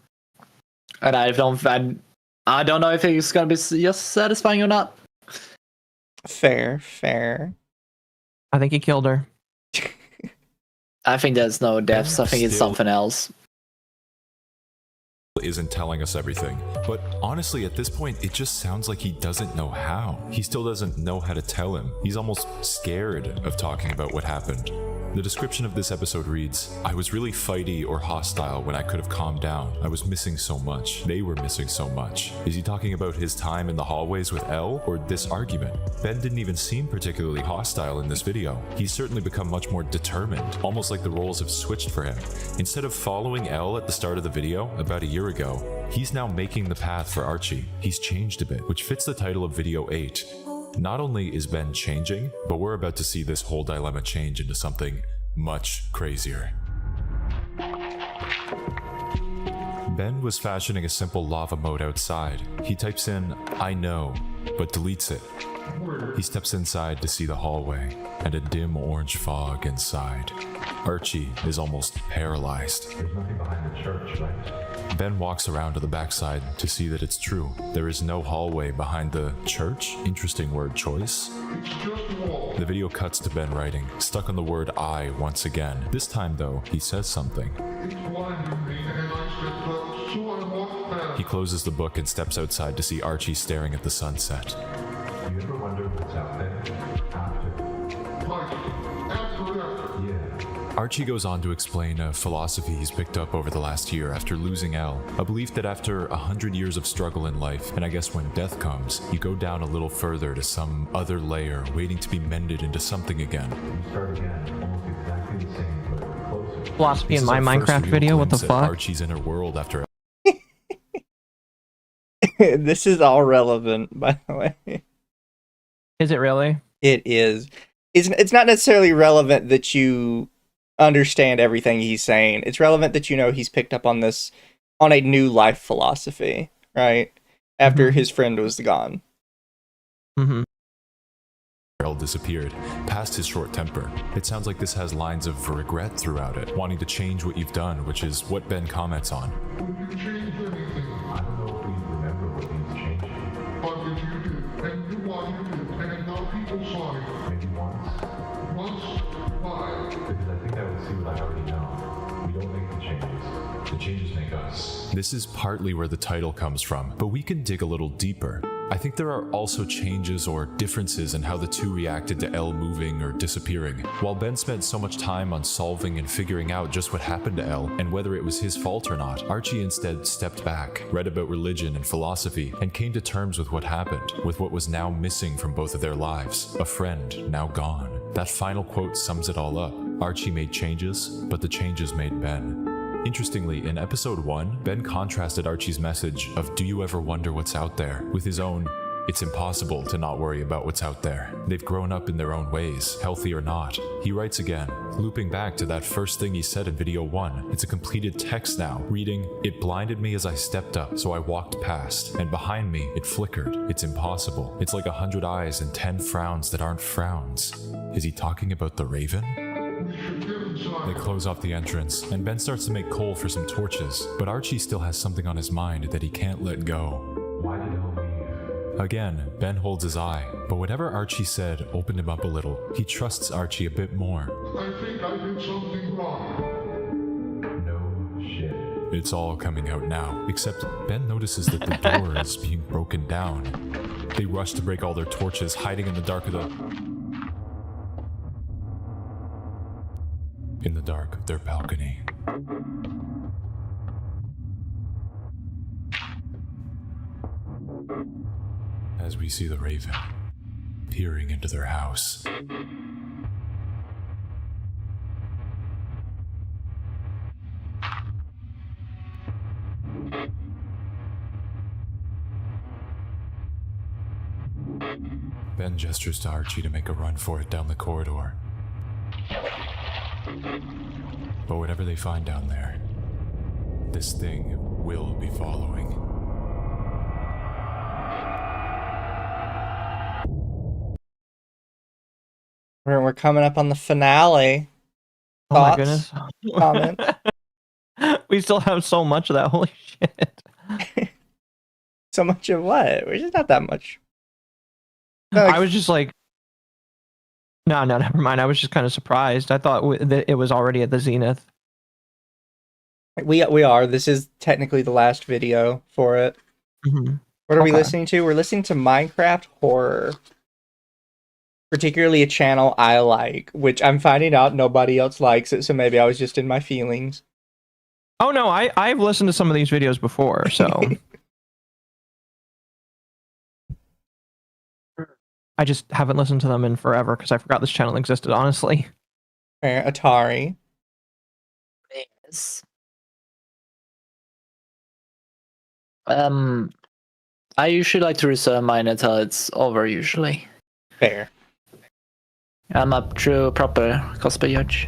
And I don't know if it's gonna be just satisfying or not. Fair. I think he killed her. I think there's no deaths. I think it's something else. Isn't telling us everything, but honestly at this point it just sounds like he doesn't know how. He still doesn't know how to tell him. He's almost scared of talking about what happened. The description of this episode reads, I was really fighty or hostile when I could have calmed down. I was missing so much. They were missing so much. Is he talking about his time in the hallways with Elle or this argument? Ben didn't even seem particularly hostile in this video. He's certainly become much more determined, almost like the roles have switched for him. Instead of following Elle at the start of the video, about a year ago, he's now making the path for Archie. He's changed a bit, which fits the title of video 8. Not only is Ben changing, but we're about to see this whole dilemma change into something much crazier. Ben was fashioning a simple lava moat outside. He types in, I know, but deletes it. He steps inside to see the hallway, and a dim orange fog inside. Archie is almost paralyzed. There's nothing behind the church, right? Ben walks around to the backside to see that it's true. There is no hallway behind the church. Interesting word choice. The video cuts to Ben writing, stuck on the word I once again. This time though, he says something. He closes the book and steps outside to see Archie staring at the sunset. Do you ever wonder what's out there after? Yeah. Archie goes on to explain a philosophy he's picked up over the last year after losing Elle. A belief that after 100 years of struggle in life, and I guess when death comes, you go down a little further to some other layer, waiting to be mended into something again. You start again, almost exactly the same, but closer. Philosophy This in is my our first Minecraft real video? What the glimpse at fuck? Archie's inner world after This is all relevant, by the way. Is it really? It is. It's not necessarily relevant that you understand everything he's saying. It's relevant that you know he's picked up on this, on a new life philosophy, right? After his friend was gone. Mm-hmm. Elle disappeared, past his short temper. It sounds like this has lines of regret throughout it, wanting to change what you've done, which is what Ben comments on. Would you change anything? I don't know if we remember what needs changing. But if you did, and you what you did, and now people saw it. Maybe once. Once, why? Because I think I would see what I already know. We don't make the changes. The changes make us. This is partly where the title comes from, but we can dig a little deeper. I think there are also changes or differences in how the two reacted to Elle moving or disappearing. While Ben spent so much time on solving and figuring out just what happened to Elle and whether it was his fault or not, Archie instead stepped back, read about religion and philosophy, and came to terms with what happened, with what was now missing from both of their lives, a friend now gone. That final quote sums it all up. Archie made changes, but the changes made Ben. Interestingly, in episode 1, Ben contrasted Archie's message of "Do you ever wonder what's out there?" with his own "It's impossible to not worry about what's out there." They've grown up in their own ways, healthy or not. He writes again, looping back to that first thing he said in video 1. It's a completed text now, reading, "It blinded me as I stepped up, so I walked past, and behind me it flickered. It's impossible. It's like 100 eyes and 10 frowns that aren't frowns." Is he talking about the Raven? We should get inside. They close off the entrance, and Ben starts to make coal for some torches, but Archie still has something on his mind that he can't let go. Why did Elle leave? Again, Ben holds his eye, but whatever Archie said opened him up a little. He trusts Archie a bit more. I think I did something wrong. No shit. It's all coming out now, except Ben notices that the door is being broken down. They rush to break all their torches, hiding in the dark of their balcony. As we see the Raven peering into their house. Ben gestures to Archie to make a run for it down the corridor. But whatever they find down there, this thing will be following. We're coming up on the finale. Oh my Thoughts? goodness. Comments? We still have so much of that. Holy shit. So much of what? Which is not that much. No, I was just like, no, never mind. I was just kind of surprised. I thought that it was already at the zenith. we are. This is technically the last video for it. Mm-hmm. What are we Okay. listening to? We're listening to Minecraft Horror. particularly a channel I like, which I'm finding out nobody else likes it, so maybe I was just in my feelings. Oh no, I've listened to some of these videos before, so I just haven't listened to them in forever because I forgot this channel existed, honestly. Atari. Yes. I usually like to reserve mine until it's over, usually. Fair. I'm a true proper cosplay judge.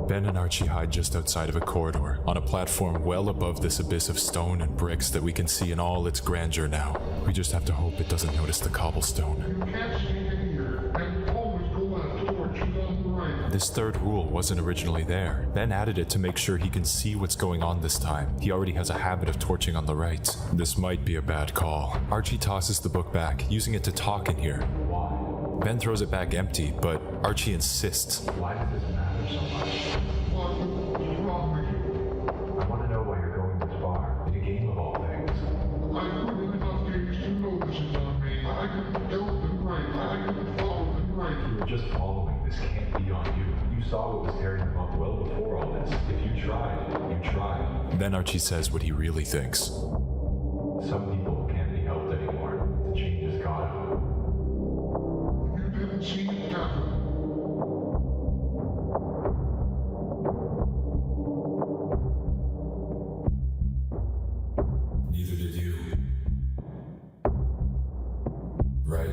Ben and Archie hide just outside of a corridor, on a platform well above this abyss of stone and bricks that we can see in all its grandeur now. We just have to hope it doesn't notice the cobblestone. You can't sneak in here, and always go left, torches on the right. This third rule wasn't originally there. Ben added it to make sure he can see what's going on this time. He already has a habit of torching on the right. This might be a bad call. Archie tosses the book back, using it to talk in here. Ben throws it back empty, but Archie insists. Why does this matter so much? What's wrong with you? I want to know why you're going this far, in a game of all things. I've put in enough games to know this is on me. I can help them right. I can follow them right. You were just following. This can't be on you. You saw what was tearing them up well before all this. If you tried, you tried. Then Archie says what he really thinks. Some people can't be helped anymore. The change has got them. You didn't see it happen. Neither did you. Right?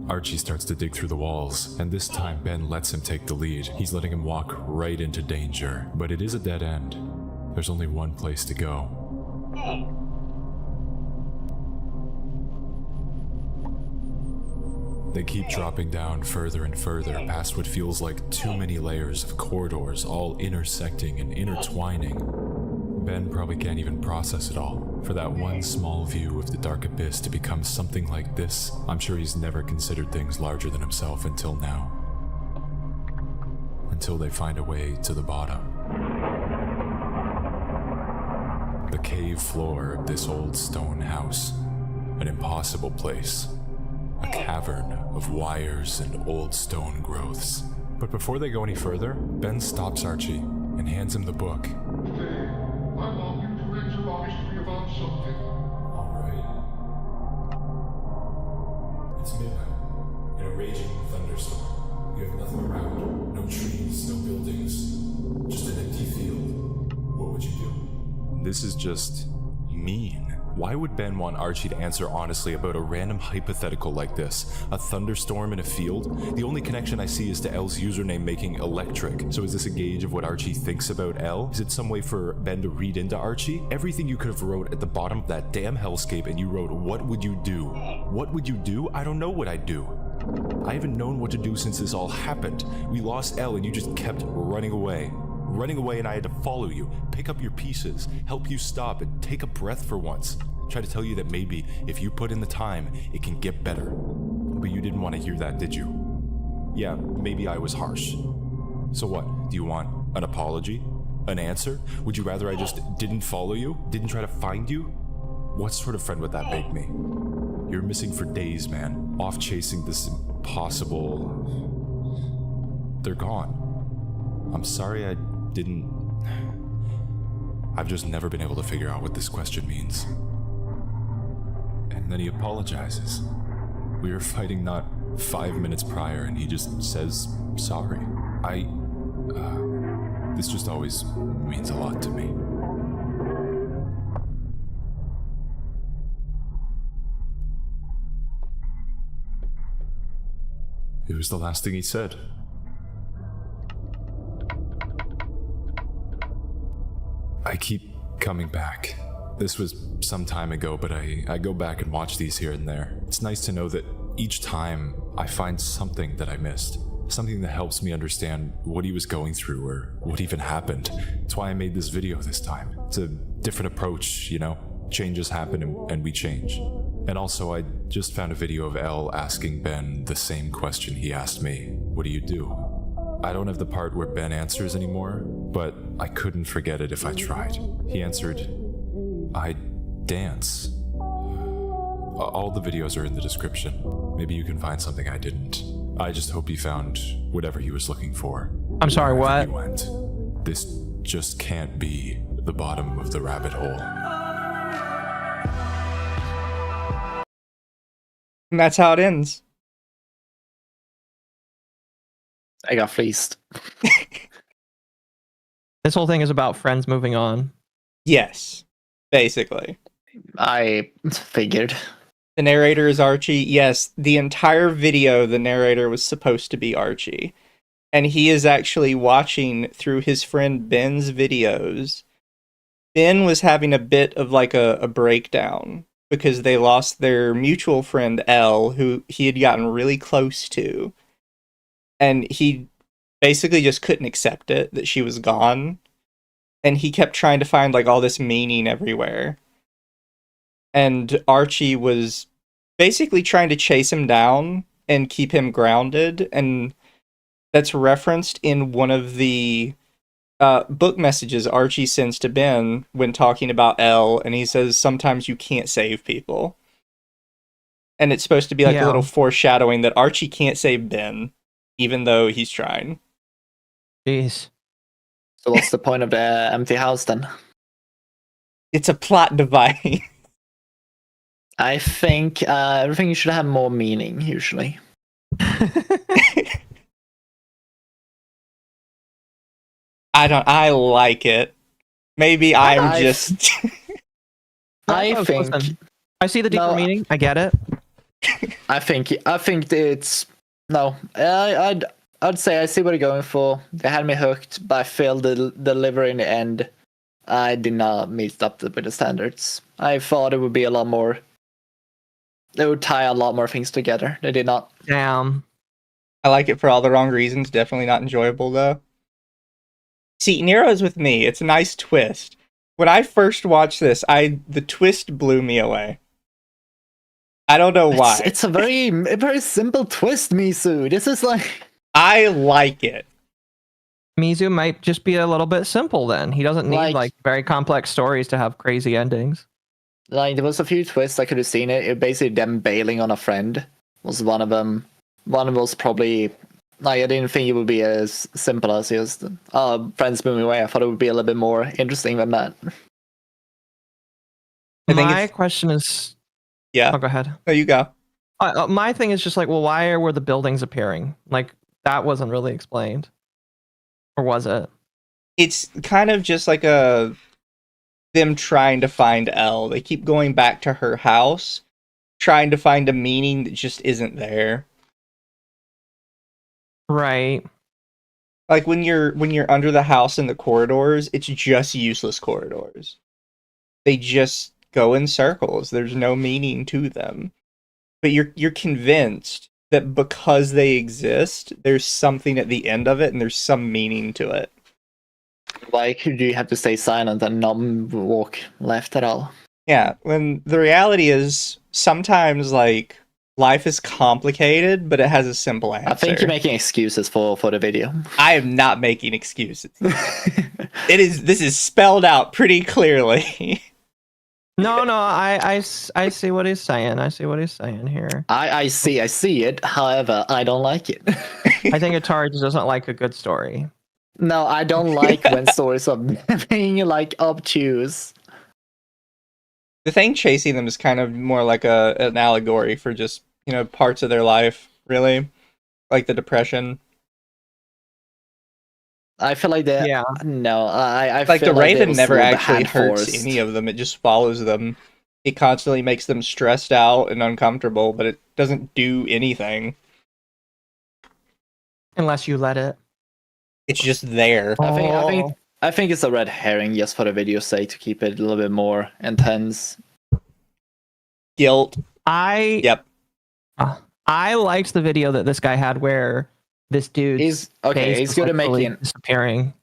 Archie starts to dig through the walls, and this time Ben lets him take the lead. He's letting him walk right into danger, but it is a dead end. There's only one place to go. They keep dropping down further and further, past what feels like too many layers of corridors, all intersecting and intertwining. Ben probably can't even process it all. For that one small view of the dark abyss to become something like this, I'm sure he's never considered things larger than himself until now. Until they find a way to the bottom. The cave floor of this old stone house. An impossible place. A cavern of wires and old stone growths. But before they go any further, Ben stops Archie and hands him the book. Today, my mom used rings of honesty about something. Alright. It's midnight, in a raging thunderstorm. You have nothing around. No trees, no buildings. Just an empty field. What would you do? This is just mean. Why would Ben want Archie to answer honestly about a random hypothetical like this? A thunderstorm in a field? The only connection I see is to L's username making electric. So is this a gauge of what Archie thinks about L? Is it some way for Ben to read into Archie? Everything you could have wrote at the bottom of that damn hellscape and you wrote, what would you do? What would you do? I don't know what I'd do. I haven't known what to do since this all happened. We lost L and you just kept running away. Running away and I had to follow you, pick up your pieces, help you stop and take a breath for once. Try to tell you that maybe if you put in the time, it can get better. But you didn't want to hear that, did you? Yeah, maybe I was harsh. So what? Do you want an apology? An answer? Would you rather I just didn't follow you? Didn't try to find you? What sort of friend would that make me? You're missing for days, man. Off chasing this impossible... They're gone. I'm sorry I didn't... I've just never been able to figure out what this question means. And then he apologizes. We were fighting not 5 minutes prior and he just says sorry. This just always means a lot to me. It was the last thing he said. I keep coming back. This was some time ago, but I go back and watch these here and there. It's nice to know that each time I find something that I missed. Something that helps me understand what he was going through or what even happened. It's why I made this video this time. It's a different approach, you know? Changes happen and we change. And also, I just found a video of L asking Ben the same question he asked me. What do you do? I don't have the part where Ben answers anymore, but I couldn't forget it if I tried. He answered, I dance. All the videos are in the description. Maybe you can find something I didn't. I just hope he found whatever he was looking for. I'm sorry, wherever what? he went. This just can't be the bottom of the rabbit hole. And that's how it ends. I got fleeced. This whole thing is about friends moving on. Yes, basically. I figured. The narrator is Archie. Yes, the entire video, the narrator was supposed to be Archie. And he is actually watching through his friend Ben's videos. Ben was having a bit of like a breakdown because they lost their mutual friend Elle, who he had gotten really close to. And he basically just couldn't accept it, that she was gone. And he kept trying to find like all this meaning everywhere. And Archie was basically trying to chase him down and keep him grounded. And that's referenced in one of the book messages Archie sends to Ben when talking about Elle. And he says, sometimes you can't save people. And it's supposed to be like a little foreshadowing that Archie can't save Ben, even though he's trying. Jeez. So what's the point of the empty house then? It's a plot device. I think everything should have more meaning, usually. I like it. Maybe I'm just... I think... Listen, I see the deeper meaning. I get it. I think it's... No, I'd say I see what you're going for. They had me hooked, but I failed the delivery in the end. I did not meet up with the standards. I thought it would be a lot more... They would tie a lot more things together. They did not. Damn. I like it for all the wrong reasons. Definitely not enjoyable, though. See, Nero's with me. It's a nice twist. When I first watched this, the twist blew me away. I don't know why. It's a very simple twist, Mizu. This is like... I like it. Mizu might just be a little bit simple then. He doesn't need like very complex stories to have crazy endings. Like, there was a few twists I could have seen it. It basically them bailing on a friend was one of them. One of them was probably... Like, I didn't think it would be as simple as just friends moving away. I thought it would be a little bit more interesting than that. My question is... Yeah. Oh, go ahead. No, you go. My thing is just like, well, why were the buildings appearing? Like, that wasn't really explained. Or was it? It's kind of just like them trying to find Elle. They keep going back to her house, trying to find a meaning that just isn't there. Right. Like when you're under the house in the corridors, it's just useless corridors. They just go in circles. There's no meaning to them. But you're convinced that because they exist, there's something at the end of it and there's some meaning to it. Why could you have to stay silent and not walk left at all? Yeah, when the reality is sometimes like life is complicated, but it has a simple answer. I think you're making excuses for the video. I am not making excuses. This is spelled out pretty clearly. No, I see what he's saying. I see what he's saying here. I see it. However, I don't like it. I think Atari just doesn't like a good story. No, I don't like when stories are being like obtuse. The thing chasing them is kind of more like an allegory for just, parts of their life, really. Like the depression. I feel like that. Yeah. No, I like feel the like Raven never actually hurts forced. any of them. It just follows them. It constantly makes them stressed out and uncomfortable, but it doesn't do anything. Unless you let it. It's just there. I think it's a red herring just for the video's sake to keep it a little bit more intense. Guilt. Yep. I liked the video that this guy had where this dude he's good at making disappearing.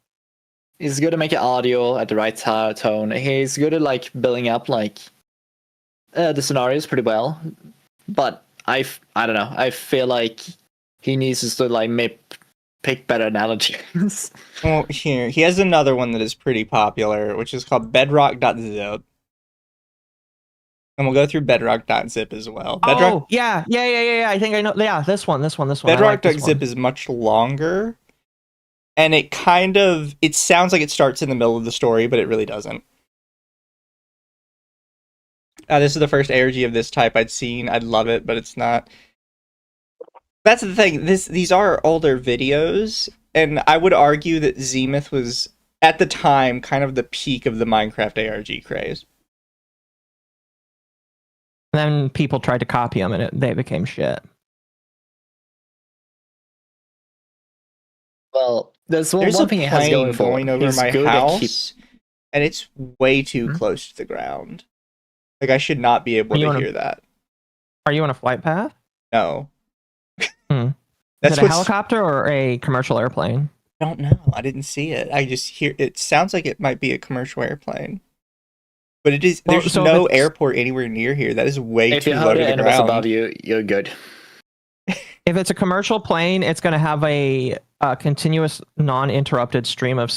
He's good at making audio at the right tone. He's good at like building up like the scenarios pretty well. But I don't know. I feel like he needs to like pick better analogies. Well, here he has another one that is pretty popular, which is called Bedrock.zip. And we'll go through bedrock.zip as well. Bedrock, Oh, yeah. I think I know. Yeah, this one. I like this bedrock.zip one. is much longer. And it sounds like it starts in the middle of the story, but it really doesn't. This is the first ARG of this type I'd seen. I'd love it, but it's not. That's the thing. These are older videos, and I would argue that Zenith was, at the time, kind of the peak of the Minecraft ARG craze. And then people tried to copy them, and they became shit. Well, there's one thing it has going for. Going over my house, and it's way too close to the ground. Like, I should not be able to hear that. Are you on a flight path? No. Is it a helicopter or a commercial airplane? I don't know. I didn't see it. I just hear it sounds like it might be a commercial airplane. But it is. There's no airport anywhere near here. That is way too low to the ground. Above you, you're good. If it's a commercial plane, it's going to have a continuous, non-interrupted stream of